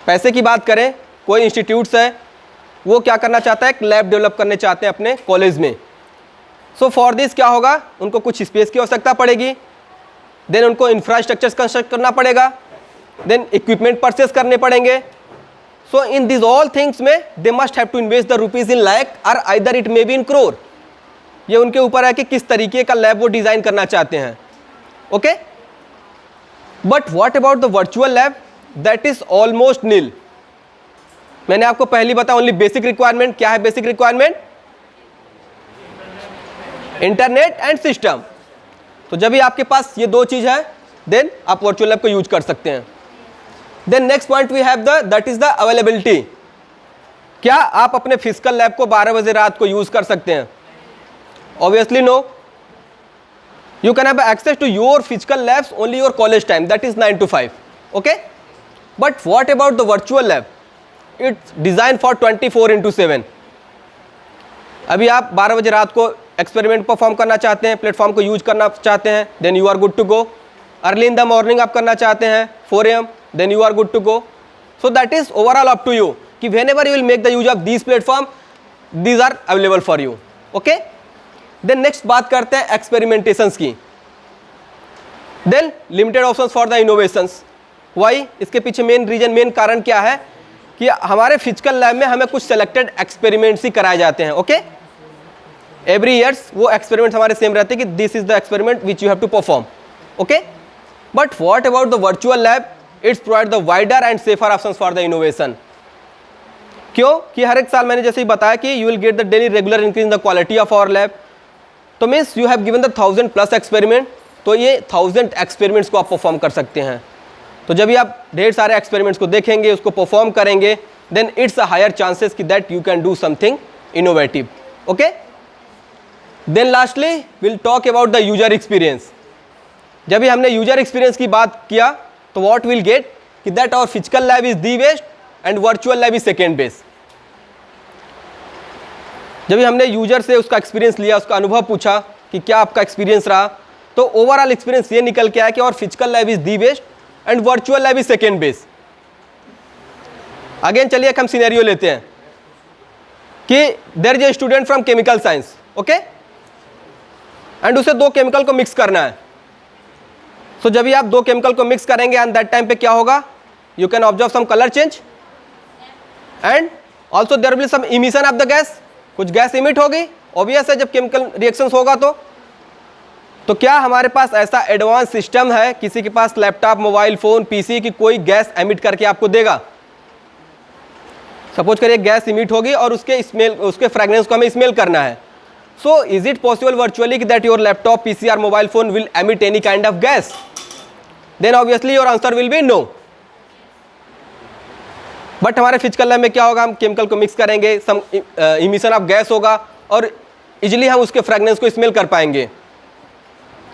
पैसे की बात करें, कोई इंस्टीट्यूट्स है वो क्या करना चाहता है, एक लैब डेवलप करने चाहते हैं अपने कॉलेज में. सो फॉर दिस क्या होगा, उनको कुछ स्पेस की आवश्यकता पड़ेगी. देन उनको इंफ्रास्ट्रक्चर्स कंस्ट्रक्ट करना पड़ेगा. देन इक्विपमेंट परचेस करने पड़ेंगे. So in this all things में they must have to invest the rupees in lakh और either it may be in crore. ये उनके ऊपर है कि किस तरीके का लैब वो डिज़ाइन करना चाहते हैं. Okay, but what about the virtual lab, that is almost nil. मैंने आपको पहले बताया ओनली बेसिक रिक्वायरमेंट. क्या है basic requirement? Internet and system. तो जब भी आपके पास ये 2 चीज़ है देन आप वर्चुअल लैब को यूज कर सकते हैं. Then next point we have that is the availability. क्या आप अपने फिजिकल लैब को 12 बजे रात को यूज कर सकते हैं? Obviously no. You can have access to your physical labs only your college time, that is 9 to 5. Okay, but what about the virtual lab? It's design for 24/7. अभी आप 12 बजे रात को एक्सपेरिमेंट परफॉर्म करना चाहते हैं, प्लेटफॉर्म को यूज करना चाहते हैं, then you are good to go. Early in the morning आप करना चाहते हैं 4 AM, then you are good to go. So that is overall up to you कि whenever you will make the use of these platform, these are available for you. Okay? Then next बात करते हैं experimentations की. Then limited options for the innovations. Why? इसके पीछे main कारण क्या है कि हमारे फिजिकल लैब में हमें कुछ सेलेक्टेड एक्सपेरिमेंट्स ही कराए जाते हैं. ओके, एवरी ईयर्स वो एक्सपेरिमेंट्स हमारे सेम रहते हैं कि this is the experiment which you have to perform. Okay, but what about the virtual lab? It's provide the wider and safer options for the innovation. क्यों? कि हर एक साल मैंने जैसे ही बताया कि you will get the daily regular increase in the quality of our lab. तो means you have given the 1000+ experiment, तो ये 1000 एक्सपेरिमेंट्स को आप परफॉर्म कर सकते हैं. तो जब भी आप ढेर सारे एक्सपेरिमेंट्स को देखेंगे, उसको परफॉर्म करेंगे, then it's a higher chances कि that you can do something innovative. Okay, then lastly will talk about the user experience. जब भी हमने यूजर एक्सपीरियंस की बात किया तो व्हाट विल गेट कि that our physical lab is the best and virtual lab is second best. जब भी हमने यूजर से उसका एक्सपीरियंस लिया, उसका अनुभव पूछा कि क्या आपका एक्सपीरियंस रहा, तो ओवरऑल एक्सपीरियंस ये निकल के आया कि और physical lab is the best and virtual lab is second best. Again चलिए हम सिनेरियो लेते हैं कि there is a student from chemical science. Okay, and उसे दो केमिकल को मिक्स करना है. सो जब भी आप दो केमिकल को मिक्स करेंगे एंड दैट टाइम पे क्या होगा, you can observe some colour change and also there will be some emission of the gas. कुछ गैस इमिट होगी, ऑब्वियस है जब केमिकल रिएक्शंस होगा. तो क्या हमारे पास ऐसा एडवांस सिस्टम है किसी के पास लैपटॉप, मोबाइल फोन, पीसी की कोई गैस एमिट करके आपको देगा? सपोज करिए गैस इमिट होगी और उसके स्मेल, उसके फ्रेगनेंस को हमें स्मेल करना है. So is it possible virtually that your laptop, PC और mobile phone will emit any kind of gas? Then obviously your answer will be no. But हमारे फिजिकल लैब में क्या होगा, हम केमिकल को मिक्स करेंगे, सम इमिशन ऑफ गैस होगा और इजिली हम उसके फ्रेगनेंस को स्मेल कर पाएंगे.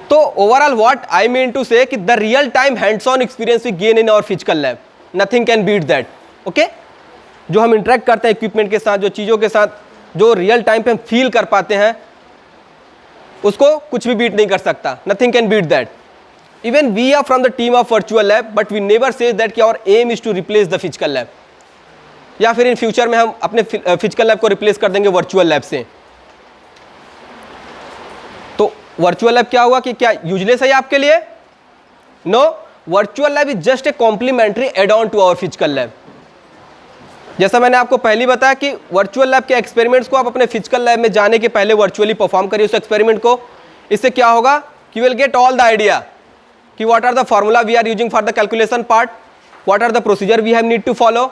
तो overall what I mean to say कि the real time hands on experience we gain in our physical lab, nothing can beat that. Okay, जो हम इंटरेक्ट करते हैं इक्विपमेंट के साथ, जो चीज़ों के साथ, जो रियल टाइम पे हम फील कर पाते हैं, उसको कुछ भी बीट नहीं कर सकता. Nothing can beat that. Even we are from the team of virtual lab, but we never say that कि our aim is to replace the physical lab, या फिर इन फ्यूचर में हम अपने फिजिकल लैब को रिप्लेस कर देंगे virtual lab से. तो वर्चुअल लैब क्या हुआ कि क्या यूजलेस है आपके लिए? No, virtual lab is just a complementary add on to our physical lab. जैसा मैंने आपको पहले बताया कि वर्चुअल लैब के एक्सपेरिमेंट्स को आप अपने फिजिकल लैब में जाने के पहले वर्चुअली परफॉर्म करिए उस एक्सपेरिमेंट को. इससे क्या होगा कि will get all the idea कि what are the formula we are using for the calculation part, what are the procedure we have need to follow,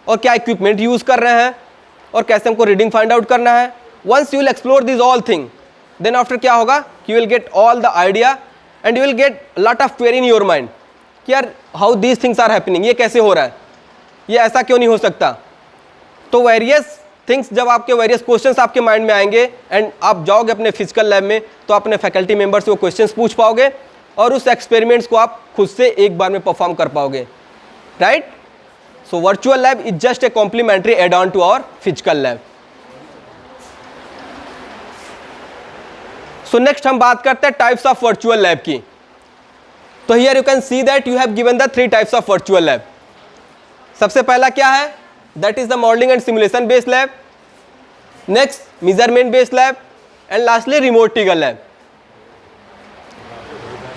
और क्या इक्विपमेंट यूज़ कर रहे हैं और कैसे हमको रीडिंग फाइंड आउट करना है. Once you will explore this all thing, then after क्या होगा कि you will get all the idea and you will get lot of query in your mind कि यार how these things are happening, ये कैसे हो रहा है, ये ऐसा क्यों नहीं हो सकता. तो वेरियस थिंग्स, जब आपके वेरियस क्वेश्चंस आपके माइंड में आएंगे एंड आप जाओगे अपने फिजिकल लैब में, तो अपने फैकल्टी मेंबर से वो क्वेश्चंस पूछ पाओगे और उस एक्सपेरिमेंट्स को आप खुद से एक बार में परफॉर्म कर पाओगे. Right? So virtual lab is just a complementary add on to our physical lab. So next हम बात करते हैं टाइप्स ऑफ वर्चुअल लैब की. तो here you can see that you have given the 3 types of virtual lab. सबसे पहला क्या है, that is the modelling and simulation based lab. Next measurement based lab and lastly remote trigger lab.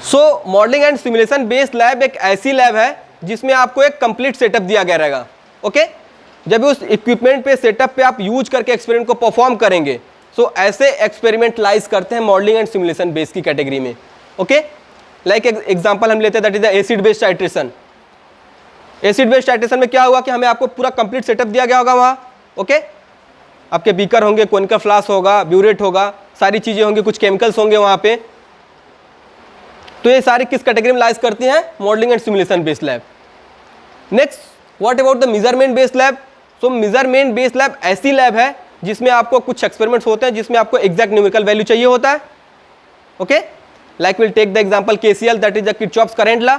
So modelling and simulation based lab एक ऐसी lab है जिसमें आपको एक कंप्लीट सेटअप दिया गया रहेगा. ओके, जब उस इक्विपमेंट पे, सेटअप पे आप यूज करके एक्सपेरिमेंट को परफॉर्म करेंगे, सो ऐसे एक्सपेरिमेंट लाइज करते हैं मॉडलिंग एंड सिमुलेशन बेस्ड की कैटेगरी में. ओके, लाइक एग्जांपल हम लेते हैं, that is the acid based titration. Acid based titration में क्या हुआ कि हमें आपको पूरा कंप्लीट सेटअप दिया गया होगा वहाँ. ओके, आपके बीकर होंगे, कोनिकल फ्लास्क होगा, ब्यूरेट होगा, सारी चीज़ें होंगी, कुछ केमिकल्स होंगे वहाँ पे. तो ये सारी किस कैटेगरी में लाइज करती हैं? Modelling and simulation based lab. Next, what about the measurement based lab? So measurement based lab ऐसी लैब है जिसमें आपको कुछ एक्सपेरिमेंट्स होते हैं जिसमें आपको एग्जैक्ट न्यूमेरिकल वैल्यू चाहिए होता है. Okay, like will take the example KCL, that is the Kirchhoff's current law.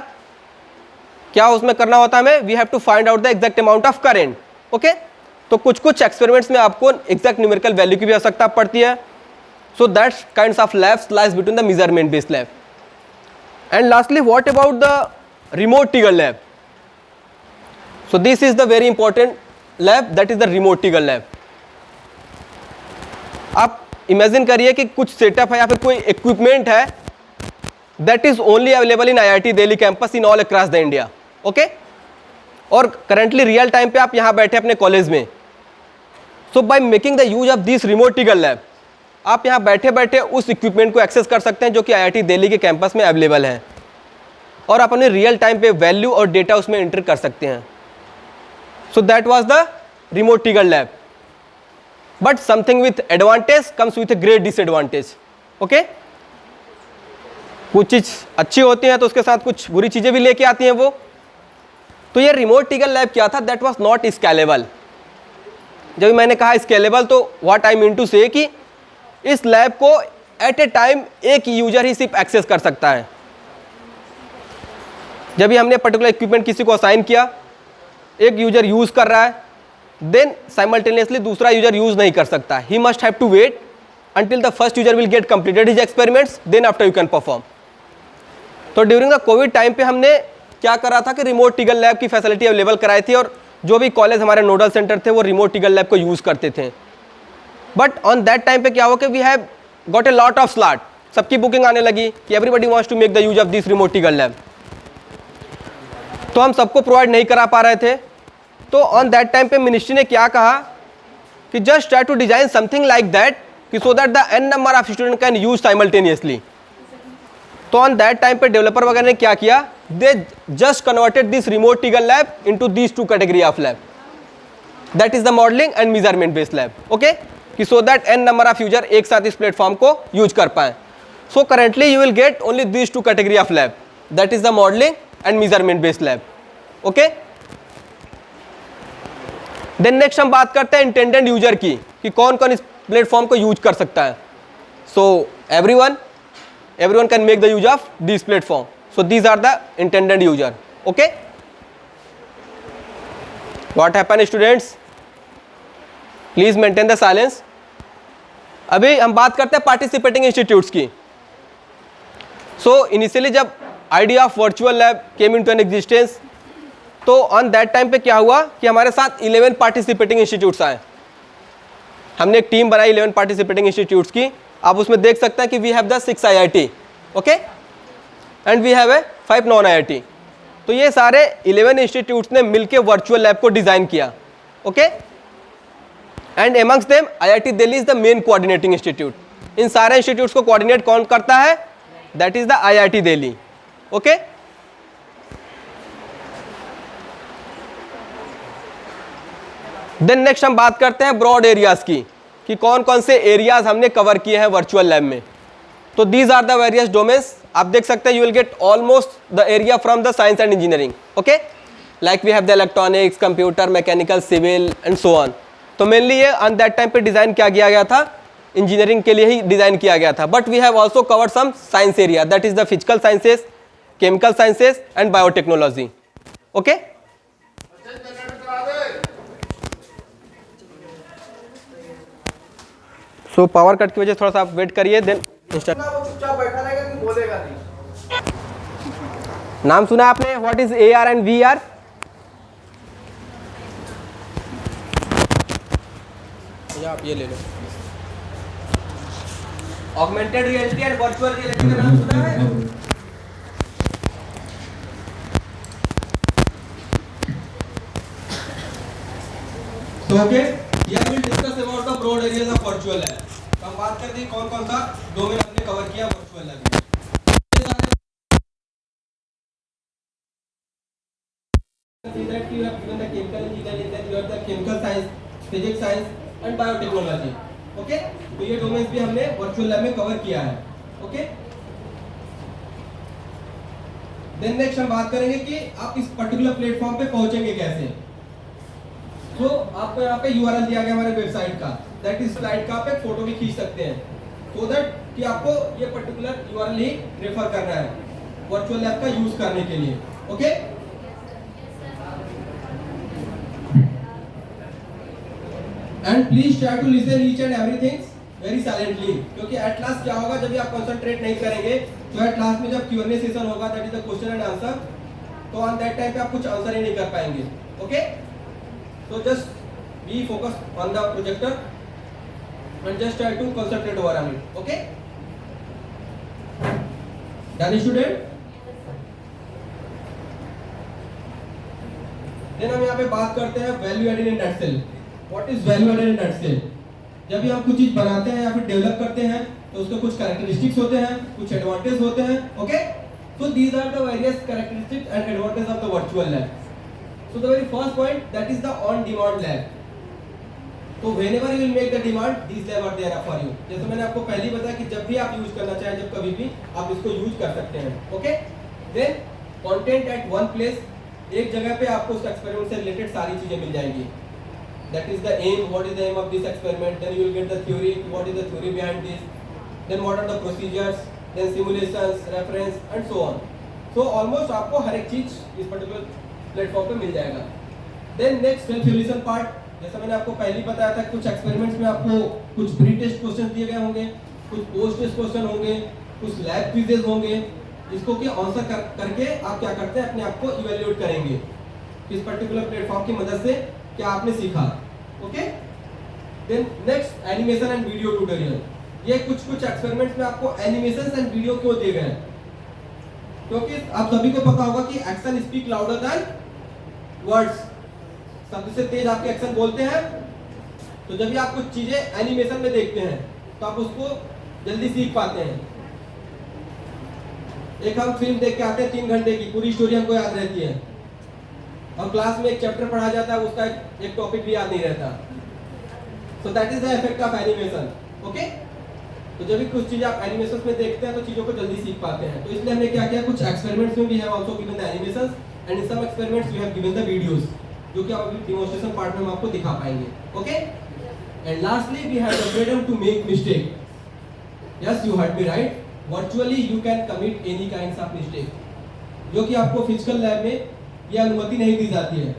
क्या उसमें करना होता है हमें? We have to find out the exact amount of current. Okay, तो कुछ एक्सपेरिमेंट्स में आपको एग्जैक्ट न्यूमेरिकल वैल्यू की भी आवश्यकता पड़ती है. So that's kinds of labs lies between the measurement based lab. And lastly what about the remote trigger lab? So this is the very important lab, that is the remote Tigal lab. आप imagine करिए कि कुछ setup है या फिर कोई equipment है that is only available in IIT Delhi campus in all across the India. Okay, और करेंटली रियल टाइम पे आप यहाँ बैठे अपने कॉलेज में. So by making the use of this remote triggered lab, आप यहाँ बैठे बैठे उस इक्विपमेंट को एक्सेस कर सकते हैं जो कि IIT दिल्ली के कैंपस में अवेलेबल है, और आप अपने रियल टाइम पे वैल्यू और डेटा उसमें एंटर कर सकते हैं. So that was the remote triggered lab. But something with advantage comes with a great disadvantage. Okay, कुछ चीज़ अच्छी होती हैं तो उसके साथ कुछ बुरी चीज़ें भी लेके आती हैं वो. तो ये रिमोट टिगल लैब क्या था, दैट वाज नॉट स्केलेबल. जब मैंने कहा स्केलेबल तो what I mean to say कि इस लैब को एट ए टाइम एक यूजर ही सिर्फ एक्सेस कर सकता है. जब भी हमने पर्टिकुलर इक्विपमेंट किसी को असाइन किया, एक यूजर यूज़ कर रहा है, देन साइमल्टेनियसली दूसरा यूजर यूज़ नहीं कर सकता. He must have to wait until the first user will get completed his experiments, then after you can perform. तो ड्यूरिंग द कोविड टाइम पे हमने क्या करा था कि रिमोट टिगल लैब की फैसिलिटी अवेलेबल कराई थी, और जो भी कॉलेज हमारे नोडल सेंटर थे वो रिमोट टिगल लैब को यूज़ करते थे. बट ऑन दैट टाइम पे क्या हुआ कि we have got a lot of slot, सबकी बुकिंग आने लगी कि everybody wants to make the use of this remote triggered lab. तो हम सबको प्रोवाइड नहीं करा पा रहे थे. तो ऑन दैट टाइम पे मिनिस्ट्री ने क्या कहा कि just try to design something like that कि so that the n number of student can use simultaneously. तो ऑन दैट टाइम पे डेवलपर वगैरह ने क्या किया, they just converted this remote triggered lab into these two category of lab, that is the modelling and measurement based lab. Okay, कि so that n number of user एक साथ इस platform को यूज कर पाए. So currently you will get only these two category of lab, that is the modelling and measurement based lab. Okay, then next हम बात करते हैं इंटेंडेड यूजर की कि कौन कौन इस प्लेटफॉर्म को यूज कर सकता है. सो everyone can make the use of this platform. So these are the intended user. Okay, what happened students, please maintain the silence. अभी हम बात करते हैं पार्टिसिपेटिंग इंस्टीट्यूट्स की. सो इनिशियली जब idea of virtual lab came into an existence, तो on that time पे क्या हुआ कि हमारे साथ 11 पार्टिसिपेटिंग इंस्टीट्यूट्स आए. हमने एक टीम बनाई 11 पार्टिसिपेटिंग इंस्टीट्यूट्स की. आप उसमें देख सकते हैं कि we have the 6 IIT, okay, and we have a 5 non IIT. तो ये सारे 11 इंस्टीट्यूट्स ने मिलकर वर्चुअल लैब को डिज़ाइन किया. Okay, and amongst them IIT Delhi is the main coordinating institute. इन सारे इंस्टीट्यूट्स को कोऑर्डिनेट कौन करता है, that is the IIT Delhi. Okay, then next हम बात करते हैं ब्रॉड एरियाज की कि कौन कौन से एरियाज हमने कवर किए हैं वर्चुअल लैब में. तो दीज आर द वेरियस डोमेन्स. आप देख सकते हैं you will get almost the area from the science and engineering. Okay, like we have the electronics, computer, mechanical, civil and so on. तो मेनली ये ऑन दैट टाइम पे डिज़ाइन किया गया था, इंजीनियरिंग के लिए ही डिज़ाइन किया गया था. But we have also covered some science area, that is the physical sciences, chemical sciences and biotechnology. Okay, so power cut की वजह से थोड़ा सा आप वेट करिए. देन चुपचाप बैठा रहेगा कि बोलेगा नहीं. नाम सुना आपने, what is AR and VR? आप ये ले लो. Augmented reality and virtual reality का नाम सुना है? तो okay, here we'll discuss about the broad areas of virtual lab. तो हम बात करते हैं कौन कौन सा डोमेन हमने कवर किया वर्चुअल लैब में. See that you have given the chemical engineering, then you have the chemical science, physics science and biotechnology. Okay, तो ये डोमेन्स भी हमने वर्चुअल लैब में कवर किया है. ओके, देन नेक्स्ट हम बात करेंगे कि आप इस पर्टिकुलर प्लेटफॉर्म पे पहुंचेंगे कैसे. तो आपको यहाँ पे URL दिया गया हमारे वेबसाइट का, दैट इज स्लाइड का आप एक फोटो भी खींच सकते हैं सो दैट कि आपको ये पर्टिकुलर URL ही रेफर करना है वर्चुअल लैब का यूज करने के लिए. Okay, and please try to listen each and everything very silently, क्योंकि एट लास्ट क्या होगा, जब भी आप कंसंट्रेट नहीं करेंगे तो एट लास्ट में जब Q&A सेशन होगा, that is the question and answer, तो ऑन दैट टाइम पे आप कुछ आंसर ही नहीं कर पाएंगे. Okay, so just be focused on the projector and just try to concentrate over on it. Okay? Done, student? Then हम यहाँ पे बात करते हैं value added in netsell. What is value added in netsell? जब भी हम कुछ चीज बनाते हैं या फिर डेवलप करते हैं तो उसके कुछ कैरेक्टरिस्टिक्स होते हैं, कुछ एडवांटेज होते हैं. Okay, so these are the various characteristics and advantage of the virtual lab. So the very first point, that is the on demand lab. तो whenever you will make the demand, this lab are there for you. जैसे मैंने आपको पहले ही बताया कि जब भी आप यूज करना चाहें, जब कभी भी आप इसको यूज कर सकते हैं. Okay, then content at one place. एक जगह पे आपको उस एक्सपेरिमेंट से रिलेटेड सारी चीजें मिल जाएंगी. That is the aim, what is the aim of this experiment, then you will get the theory, what is the theory behind this, then what are the procedures, then simulations, reference and so on. So almost आपको हर एक चीज इस particular platform पे मिल जाएगा. Then next self evaluation part. जैसा मैंने आपको पहले ही बताया था, कुछ एक्सपेरिमेंट्स में आपको कुछ प्री टेस्ट क्वेश्चन दिए गए होंगे, कुछ पोस्ट टेस्ट क्वेश्चन होंगे, कुछ लैब क्विजेस होंगे, जिसको कि आंसर करके आप क्या करते हैं, अपने आप को इवैल्यूएट करेंगे इस पर्टिकुलर प्लेटफॉर्म की मदद से क्या आपने सीखा. Okay, then next animation and video tutorial. ये कुछ एक्सपेरिमेंट्स में आपको एनिमेशन एंड वीडियो क्यों दिए गए हैं? क्योंकि आप सभी को पता होगा कि action speak louder than words. सबसे तेज आपके एक्शन बोलते हैं. तो जब भी आप कुछ चीजें एनिमेशन में देखते हैं तो आप उसको जल्दी सीख पाते हैं. एक हम फिल्म देख के आते हैं 3 घंटे की, पूरी स्टोरी हमको याद रहती है, और क्लास में एक चैप्टर पढ़ा जाता है, उसका एक टॉपिक भी याद नहीं रहता. सो that is the effect of animation. Okay, तो जब भी कुछ चीजें आप एनिमेशन में देखते हैं तो चीजों को जल्दी सीख पाते हैं. तो इसलिए हमने क्या किया, कुछ एक्सपेरिमेंट्स में भी have also given the animations and in some experiments we have given the videos, जो कि आप अभी डेमोंस्ट्रेशन पार्ट में हम आपको दिखा पाएंगे. Okay, and lastly we have the freedom to make mistake. Yes, you heard me right. Virtually you can commit any kinds of mistake, जो कि आपको फिजिकल लैब में ये अनुमति नहीं दी जाती है.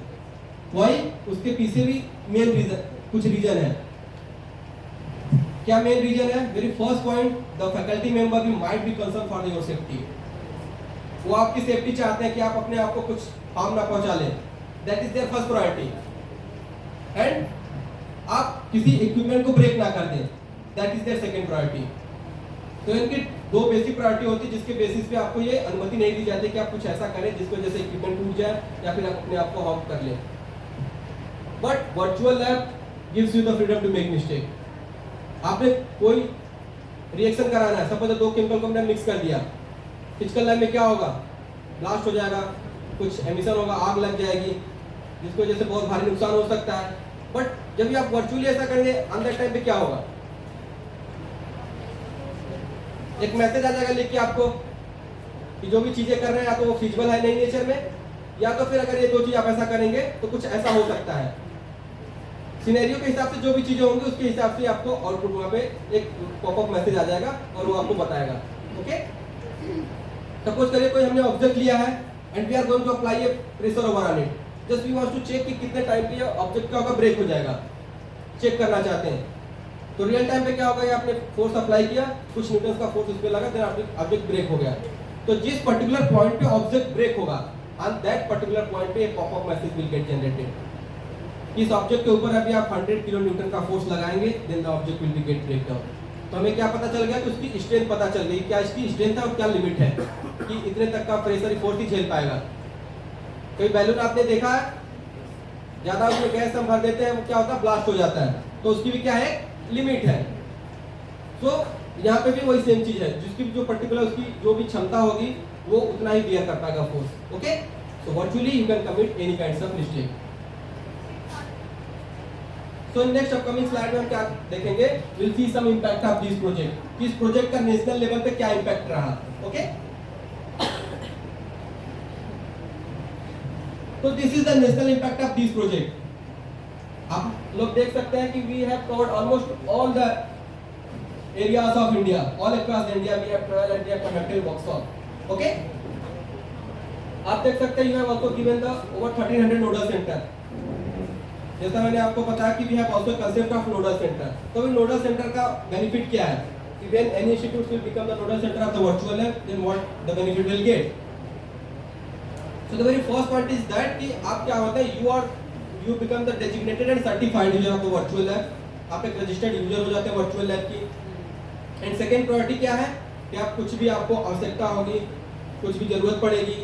वाई? उसके पीछे भी मेन रीजन, कुछ रीजन है. क्या मेन रीजन है? Very first point, the faculty member भी might be concern for your safety. वो आपकी सेफ्टी चाहते हैं कि आप अपने आप को कुछ हार्म ना पहुंचा लें. That is their first priority. And आप किसी इक्विपमेंट को ब्रेक ना कर दें. That is their second priority. तो इनकी 2 बेसिक प्रायोरिटी होती है, जिसके बेसिस पे आपको ये अनुमति नहीं दी जाती कि आप कुछ ऐसा करें जिसको जैसे इक्विपमेंट टूट जाए या फिर आप अपने आप को हार्म कर लें. But virtual lab gives you the freedom to make mistake. आपने कोई रिएक्शन कराना है, सपोज 2 केमिकल को हमने मिक्स कर दिया. फिजिकल लैब में क्या होगा? ब्लास्ट हो जाएगा, कुछ एमिशन होगा, आग लग जाएगी, जिसकी वजह से बहुत भारी नुकसान हो सकता है. बट जब भी आप वर्चुअली ऐसा करेंगे, ऑन दैट टाइम पे क्या होगा? एक मैसेज आ जाएगा लिख के आपको कि जो भी चीजें कर रहे हैं या तो वो फिजिबल है नहीं नेचर में, या तो फिर अगर ये 2 चीज आप ऐसा करेंगे तो कुछ ऐसा हो सकता है. सिनेरियो के हिसाब से जो भी चीजें होंगी उसके हिसाब से आपको आउटपुट वहां पे एक पॉपअप मैसेज आ जाएगा और वो आपको बताएगा. ओके, सपोज करिए कोई हमने ऑब्जेक्ट लिया है and we are going to apply a pressure over on it. Just we want to check कि कितने टाइम पे ये ऑब्जेक्ट का होगा ब्रेक हो जाएगा, चेक करना चाहते हैं. तो रियल टाइम पे क्या होगा, ये आपने फोर्स अप्लाई किया, कुछ न्यूटन का फोर्स उस पे लगा, देन ऑब्जेक्ट ब्रेक हो गया. तो जिस पर्टिकुलर पॉइंट पे ऑब्जेक्ट ब्रेक होगा, ऑन दैट पर्टिकुलर पॉइंट पे एक popup message will get generated. इस ऑब्जेक्ट के ऊपर अभी आप 100 किलो न्यूटन का फोर्स लगाएंगे, then the object will be get break down. तो हमें क्या पता चल गया कि उसकी स्ट्रेंथ पता चल गई, क्या इसकी स्ट्रेंथ है और क्या लिमिट है कि इतने तक का प्रेशर फोर्स ही झेल पाएगा. कोई बैलून आपने देखा है, ज्यादा उसमें गैस हम भर देते हैं, वो क्या होता है, ब्लास्ट हो जाता है. तो उसकी भी क्या है, लिमिट है. तो यहाँ पे भी वही सेम चीज है, जिसकी जो पर्टिकुलर उसकी जो भी क्षमता होगी वो उतना ही बियर कर पाएगा force. Okay, so virtually you can commit any kinds of mistake. So next upcoming slide में हम क्या देखेंगे, will see some impact of this project. इस प्रोजेक्ट का नेशनल लेवल पे क्या इंपैक्ट रहा. ओके, तो this is the national impact of this project. आप लोग देख सकते हैं कि we have covered almost all the areas of India, all across India we have traveled and we have conducted workshops. Okay, आप देख सकते हैं you have also given the over 1300 nodal center. जैसा मैंने आपको बताया कि we have also concept of nodal center. तो nodal center का benefit क्या है? When any institute will become the nodal center of the virtual lab, then what the benefit will get? So the very first point is that कि आप क्या होता है, you become the designated and certified user of the virtual lab. आप एक registered user हो जाते हैं वर्चुअल लैब की. एंड सेकेंड प्रायोरिटी क्या है कि आप कुछ भी आपको आवश्यकता होगी, कुछ भी ज़रूरत पड़ेगी,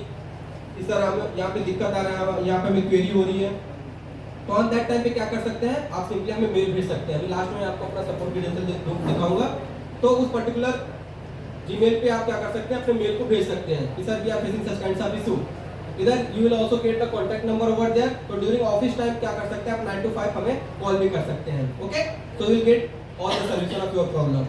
इस तरह हमें यहाँ पे दिक्कत आ रहा है, यहाँ पे हमें क्वेरी हो रही है, तो ऑन दैट टाइम पे क्या कर सकते हैं, आप सिंपली हमें मेल भेज सकते हैं. अभी लास्ट में आपको अपना सपोर्ट क्रेडेंशियल दिखाऊंगा, तो उस पर्टिकुलर जीमेल पे आप क्या कर सकते हैं, अपने मेल को भेज सकते हैं कि sir we are facing such kinds of issue. इधर you will also get the contact number over there. तो ड्यूरिंग ऑफिस टाइम क्या कर सकते हैं, आप 9 to 5 हमें कॉल भी कर सकते हैं. Okay, so will get all the solution of your problem.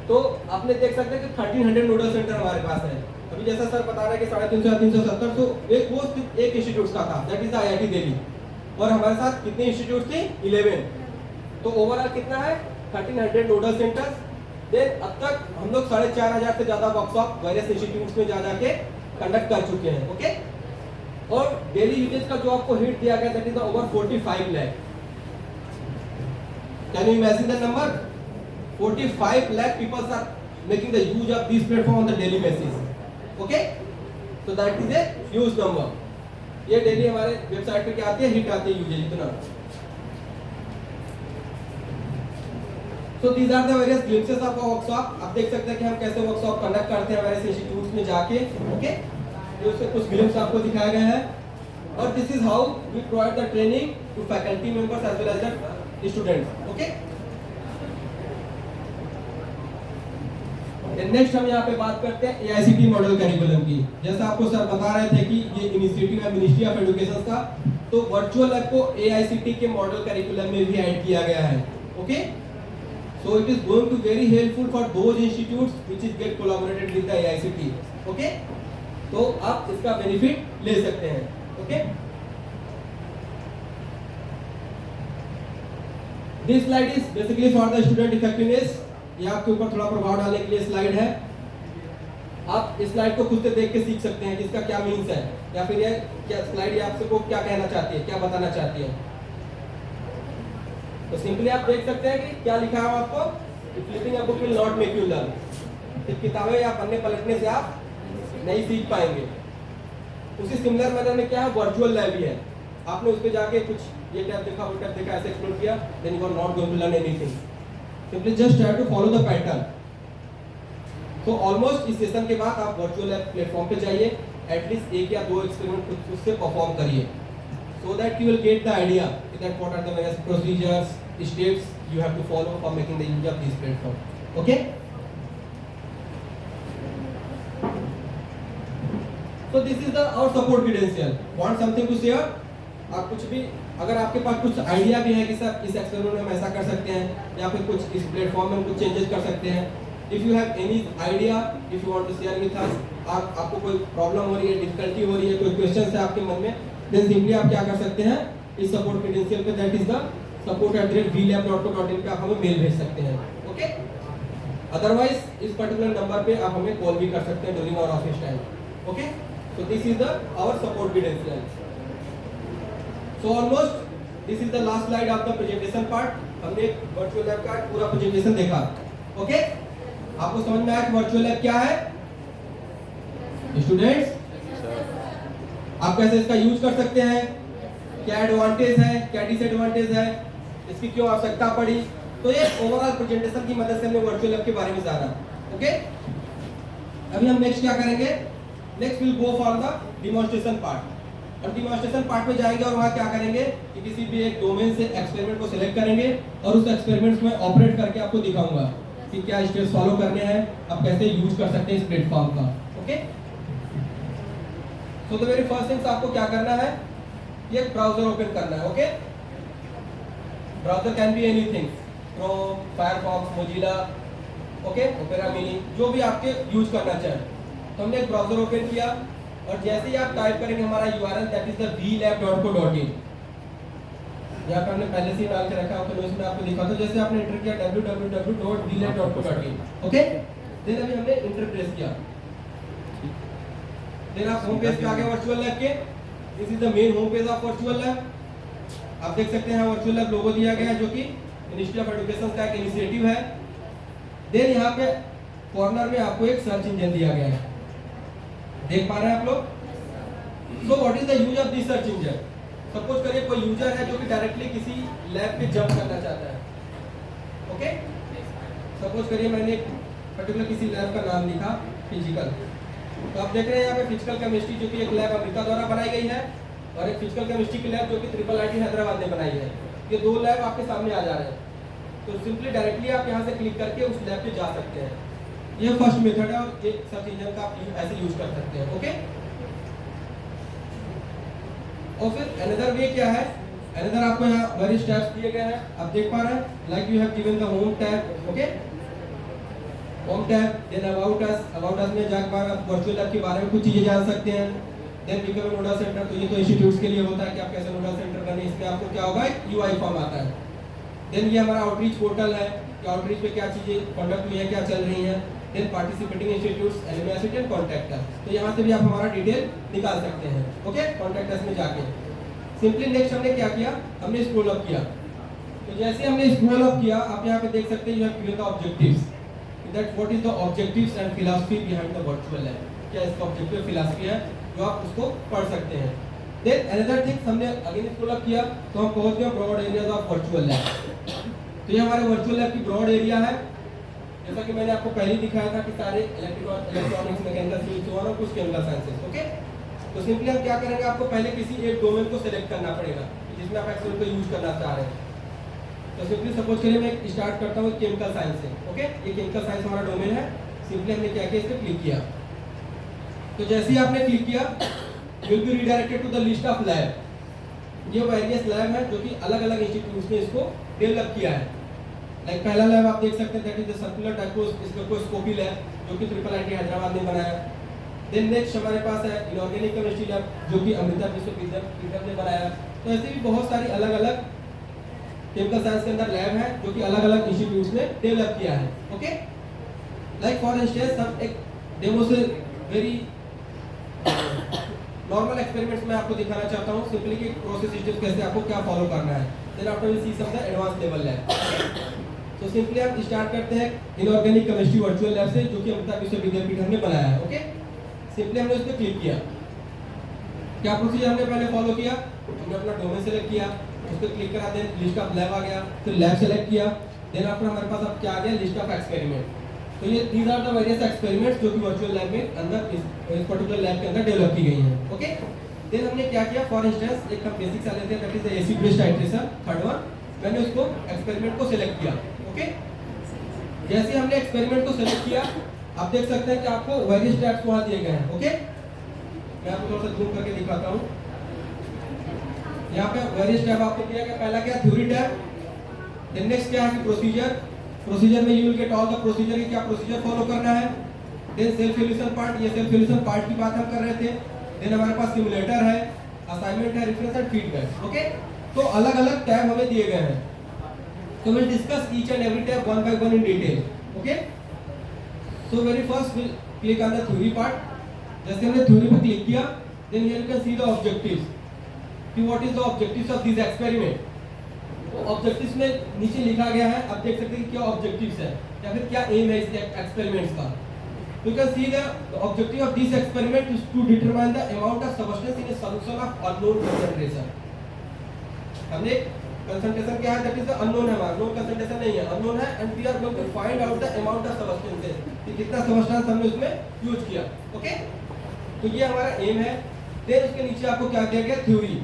तो आपने देख सकते हैं कि 1300 नोडल सेंटर हमारे पास है. अभी जैसा सर बता रहे हैं कि 350 या 370, तो एक वो सिर्फ एक इंस्टीट्यूट का था, that is the IIT Delhi. और हमारे साथ कितने इंस्टीट्यूट थे, 11. तो ओवरऑल कितना है, 1300 नोडल सेंटर्स. देन अब तक हम लोग 4500 से ज्यादा वर्कशॉप वेरियस इंस्टीट्यूट्स में जा जाके कंडक्ट कर चुके हैं. ओके, और डेली यूजेज का जो आपको हिट दिया गया, that is over 45 lakh. Can you imagine the number? 45 lakh people are making the use of this platform on the daily basis. Okay, so that is a huge number. ये daily हमारे website पे क्या आती है, hit आती है usage इतना. So these are the various glimpses of our workshop. आप देख सकते हैं कि हम कैसे वर्कशॉप कंडक्ट करते हैं various institutes में जाके. Okay, ये उसके कुछ glimpse आपको दिखाया गया है. और this is how we provide the training to faculty members as well as the students. Okay. Next हम यहाँ पे बात करते हैं AICT मॉडल करिकुलम की. जैसा आपको सर बता रहे थे कि ये इनिशिएटिव है मिनिस्ट्री ऑफ एजुकेशन का, तो वर्चुअल लैब को AICT के मॉडल करिकुलम में भी ऐड किया गया है. Okay, so it is going to very helpful for those institutes which is get collaborated with the AICT. Okay, तो आप इसका बेनिफिट ले सकते हैं. Okay, this slide is basically for the student effectiveness. ये आपके ऊपर थोड़ा प्रभाव डालने के लिए स्लाइड है. आप इस स्लाइड को खुद से देख के सीख सकते हैं कि इसका क्या मीन्स है, या फिर ये क्या स्लाइड ये आपको क्या कहना चाहती है, क्या बताना चाहती है. तो सिंपली आप देख सकते हैं कि क्या लिखा है आपको, flipping a book will not make you learn. सिर्फ किताबें या पन्ने पलटने से आप नहीं सीख पाएंगे. उसी सिमिलर मैनर में क्या है, वर्चुअल लैब भी है. आपने उस पर जाके कुछ ये टैब देखा, वो टैब देखा, ऐसे एक्सप्लोर किया, then you are not going to learn anything. Simply just try to follow the pattern. So almost इस सेशन के बाद आप वर्चुअल लैब प्लेटफॉर्म पे जाइए, एटलीस्ट 1 या 2 एक्सपेरिमेंट खुद से परफॉर्म करिए, so that you will get the idea that what are the various procedures, steps you have to follow for making the use of this platform. Okay? So this is the our support credential. Want something to share? आप कुछ भी, अगर आपके पास कुछ idea भी है कि sir इस एक्सपेरिमेंट में हम ऐसा कर सकते हैं, या फिर कुछ इस प्लेटफॉर्म में हम कुछ चेंजेस कर सकते हैं, if you have any idea, if you want to share with us, आपको कोई प्रॉब्लम हो रही है, डिफिकल्टी हो रही है, कोई क्वेश्चन है आपके मन में, देन सिंपली आप क्या कर सकते हैं, इस सपोर्ट क्रेडेंशियल पे, दैट इज द support@vlab.co.in पे आप हमें मेल भेज सकते हैं. ओके, अदरवाइज इस पर्टिकुलर नंबर पे आप हमें कॉल भी कर सकते हैं during our office time. Okay, so this is the our support credential. So almost this is the last slide of the presentation part. हमने वर्चुअल लैब का पूरा प्रेजेंटेशन देखा. ओके, आपको समझ में आया कि वर्चुअल लैब क्या है स्टूडेंट्स? आप कैसे इसका यूज कर सकते हैं, क्या एडवांटेज है, क्या डिसएडवांटेज है, इसकी क्यों आवश्यकता पड़ी. तो ये ओवरऑल प्रेजेंटेशन की मदद से हमने वर्चुअल लैब के बारे में जाना. ओके, अभी हम नेक्स्ट क्या करेंगे, next will go for the demonstration part. और डिमॉन्स्ट्रेशन पार्ट में जाएंगे और वहाँ क्या करेंगे कि किसी भी एक डोमेन से एक्सपेरिमेंट को सिलेक्ट करेंगे और उस एक्सपेरिमेंट्स में ऑपरेट करके आपको दिखाऊंगा कि क्या स्टेप्स फॉलो करने हैं, आप कैसे यूज कर सकते हैं इस प्लेटफॉर्म का. Okay, so the very first things आपको क्या करना है, ये ब्राउजर ओपन करना है. Okay, browser can be anything, Chrome, Firefox, Mozilla, okay, opera mini, जो भी आपके यूज करना चाहें. तो हमने एक ब्राउजर ओपन किया और जैसे ही आप टाइप करेंगे हमारा URL, that is the vlab.co.in. यहाँ पर हमने पहले से ही डाल के रखा है, तो इसमें आपको दिखा दो. जैसे आपने एंटर किया www.vlab.co.in. ओके, देन अभी हमने इंटर प्रेस किया, देन आप होम पेज पे आ गए वर्चुअल लैब के. This is the main home page of virtual lab. आप देख सकते हैं वर्चुअल लैब लोगो दिया गया है, जो कि मिनिस्ट्री ऑफ एजुकेशन का एक इनिशिएटिव है. देन यहाँ पे कॉर्नर में आपको एक सर्च इंजन दिया गया है, देख पा रहे हैं आप लोग. So what is the use of this search engine? Suppose करिए कोई यूजर है जो कि डायरेक्टली किसी लैब पे जंप करना चाहता है, ओके। सपोज करिए मैंने पर्टिकुलर किसी लैब का नाम लिखा फिजिकल, तो आप देख रहे हैं यहाँ पे फिजिकल केमिस्ट्री जो कि एक लैब अमेरिका द्वारा बनाई गई है और एक फिजिकल केमिस्ट्री की लैब जो कि IIIT हैदराबाद ने बनाई है। ये दो लैब आपके सामने आ जा रहे हैं, तो सिंपली डायरेक्टली आप यहाँ से क्लिक करके उस लैब पे जा सकते हैं। ये फर्स्ट मेथड है और ये सर्च इंजन का आप ऐसे यूज कर सकते हैं, ओके। और फिर अनदर वे क्या है, अनदर आपको यहाँ वेरियस टैब्स दिए गए हैं, आप देख पा रहे हैं, like you have given the home tab, okay. Home tab, then about us में जाकर आप वर्चुअल लैब के बारे में कुछ चीजें जान सकते हैं। देन बिकम नोडल सेंटर, तो ये तो इंस्टीट्यूट्स के लिए होता है कि आप कैसे नोडल सेंटर बने, इसमें आपको क्या होगा UI फॉर्म आता है। देन ये हमारा आउटरीच पोर्टल है कि आउटरीच पे क्या चीजें कंडक्ट हुई है, क्या चल रही हैं। Then participating institutes, LMS and contact us, तो यहाँ से भी आप हमारा डिटेल निकाल सकते हैं, ओके। कॉन्टैक्ट अस में जाके सिंपली नेक्स्ट हमने क्या किया, हमने स्क्रॉल अप किया। तो जैसे हमने स्क्रॉल अप किया, आप यहाँ पे देख सकते हैं you have given the objectives, that what is the objectives and philosophy behind the virtual lab, क्या इसका ऑब्जेक्टिव फिलॉसफी है जो आप उसको पढ़ सकते हैं। देन अनदर थिंग, हमने अगेन स्क्रॉल अप किया तो हम पहुंच गए broad areas of virtual lab. तो ये हमारे वर्चुअल लैब की ब्रॉड एरिया है, जैसा कि मैंने आपको पहले ही दिखाया था कि सारे इलेक्ट्रॉनिक्स, मैकेनिकल, सिविल और कुछ केमिकल साइंसेस, ओके। तो सिंपली हम क्या करेंगे, आपको पहले किसी एक डोमेन को सिलेक्ट करना पड़ेगा जिसमें आप एक्सेल को यूज करना चाह रहे हैं। तो सिंपली सपोज करिए मैं स्टार्ट करता हूँ केमिकल साइंस से, ओके। ये केमिकल साइंस हमारा डोमेन है। सिंपली हमने क्या किया, इस पर क्लिक किया। तो जैसे ही आपने क्लिक किया, you will be redirected to the list of lab. ये वेरियस लैब है जो कि अलग अलग इंस्टीट्यूट्स ने इसको डेवलप किया है। लाइक पहला लैब आप देख सकते हैं, that is the circular dichroscopy lab जो कि IIIT हैदराबाद ने बनाया। देन नेक्स्ट हमारे पास है इनऑर्गेनिक केमिस्ट्री लैब जो कि अमृता विश्वविद्यालय ने बनाया। तो ऐसे भी बहुत सारी अलग अलग केमिकल साइंस के अंदर लैब है जो कि अलग अलग इंस्टीट्यूट्स ने डेवलप किया है, ओके। लाइक फॉर इंस्टेंस हम एक डेमो से वेरी नॉर्मल एक्सपेरिमेंट्स में आपको दिखाना चाहता हूँ सिंपली कि प्रोसेस स्टेप्स कैसे आपको क्या फॉलो करना है। Then after we see some the advance level lab. तो सिंपली आप स्टार्ट करते हैं इनऑर्गेनिक केमिस्ट्री वर्चुअल लैब से जो कि अमृता विश्वविद्यालय ने बनाया है, ओके। सिंपली हमने उस पर क्लिक किया। क्या प्रोसीजर हमने पहले फॉलो किया, हमने अपना डोमेन सेलेक्ट किया, उस पर क्लिक करा, देन लिस्ट ऑफ लैब आ गया, फिर लैब सेलेक्ट किया। देन आफ्टर हमारे पास अब क्या आ गया, लिस्ट ऑफ एक्सपेरिमेंट। तो ये these are the various experiments जो कि वर्चुअल लैब में अंदर इस पर्टिकुलर लैब के अंदर डेवलप की गई हैं, ओके। देन हमने क्या किया, फॉर इंस्टेंस एक हम बेसिक सा लेते हैं, that is the acid base titration, third one. मैंने उसको एक्सपेरिमेंट को सिलेक्ट किया, ओके। जैसे हमने एक्सपेरिमेंट को सिलेक्ट किया, आप देख सकते हैं कि आपको वेरियस टैब्स वहां दिए गए हैं, ओके। मैं आपको थोड़ा सा जूम करके दिखाता हूँ। यहाँ पे वेरियस टैब आपको दिया गया, पहला क्या, थ्योरी टैब। देन नेक्स्ट क्या है कि प्रोसीजर, प्रोसीजर में you will get all the procedure, क्या प्रोसीजर फॉलो करना है। देन सेल्फ सॉल्यूशन पार्ट, ये सेल्फ सॉल्यूशन पार्ट की बात हम कर रहे थे। देन हमारे पास सिमुलेटर है, असाइनमेंट है, रेफरेंस एंड फीडबैक, ओके। तो अलग अलग टैब हमें दिए गए हैं, तो will discuss each and every tab one by one in detail, okay. So very first will click on the theory part. जैसे हमने थ्योरी पर क्लिक किया, then here you can see the objectives कि what is the objectives of this experiment. तो objectives में नीचे लिखा गया है, आप देख सकते हैं कि क्या ऑब्जेक्टिव्स है या फिर क्या एम है इस एक्सपेरिमेंट्स का। You can see the objective of this experiment is to determine the amount of substance in a solution of unknown concentration. हमने कंसंट्रेशन क्या है, दैट इज द अननोन है, हमारा नोन कंसंट्रेशन नहीं है, अननोन है, and we are going to find out the amount of substances कि कितना सब्सटेंस हमने उसमें यूज किया, ओके। तो ये हमारा एम है। देन उसके नीचे आपको क्या दिया गया, थ्योरी।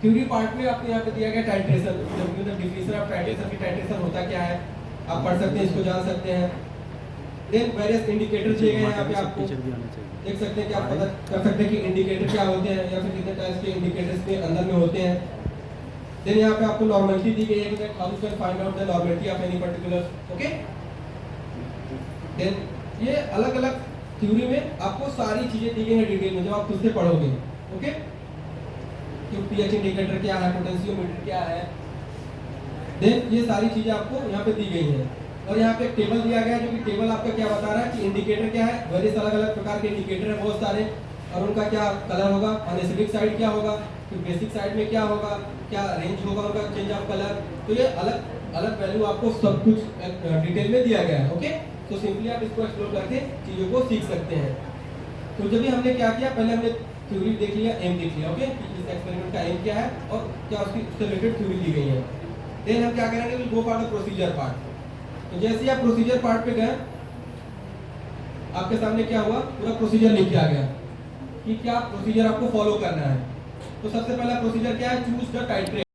थ्योरी पार्ट में आपको यहाँ पे दिया गया टाइट्रेशन, डिफिनेशन ऑफ टाइट्रेशन की टाइट्रेशन होता क्या है आप पढ़ सकते हैं, इसको जान सकते हैं। देन वेरियस इंडिकेटर दिए गए हैं, यहाँ पे आपको देख सकते हैं कि आप पता कर सकते हैं कि इंडिकेटर क्या होते हैं या फिर कितने टाइप्स के इंडिकेटर्स के अंदर में होते हैं। देन यहाँ पे आपको नॉर्मलिटी दी गई है कि how you can find out the normality of any particular, okay. Then ये अलग अलग थ्योरी में आपको सारी चीजें दी गई हैं डिटेल में, जब आप खुद से पढ़ोगे, ओके। कि पीएच इंडिकेटर क्या है, पोटेंशियोमीटर क्या है। देन ये सारी चीजें आपको यहाँ पे दी गई हैं। और यहाँ पे एक टेबल दिया गया है जो कि टेबल आपका क्या बता रहा है कि इंडिकेटर क्या है, वेरियस अलग अलग प्रकार के इंडिकेटर है बहुत सारे, और उनका क्या कलर होगा, अनएसिडिक साइड क्या होगा, फिर बेसिक साइड में क्या होगा, क्या रेंज होगा उनका चेंज ऑफ कलर। तो ये अलग अलग वैल्यू आपको सब कुछ डिटेल में दिया गया है, ओके। तो सिंपली आप इसको एक्सप्लोर करके चीज़ों को सीख सकते हैं। तो जब भी हमने क्या किया, पहले हमने थ्योरी देख लिया, एम देख लिया, ओके, कि इस एक्सपेरिमेंट का एम क्या है और क्या उसकी उससे रिलेटेड थ्योरी दी गई है। देन हम क्या करेंगे, will go for the procedure part. तो जैसे ही आप प्रोसीजर पार्ट पे गए, आपके सामने क्या हुआ, पूरा प्रोसीजर लिख के आ गया कि क्या प्रोसीजर आपको फॉलो करना है। तो सबसे पहला प्रोसीजर क्या है, चूज द टाइट्रेट।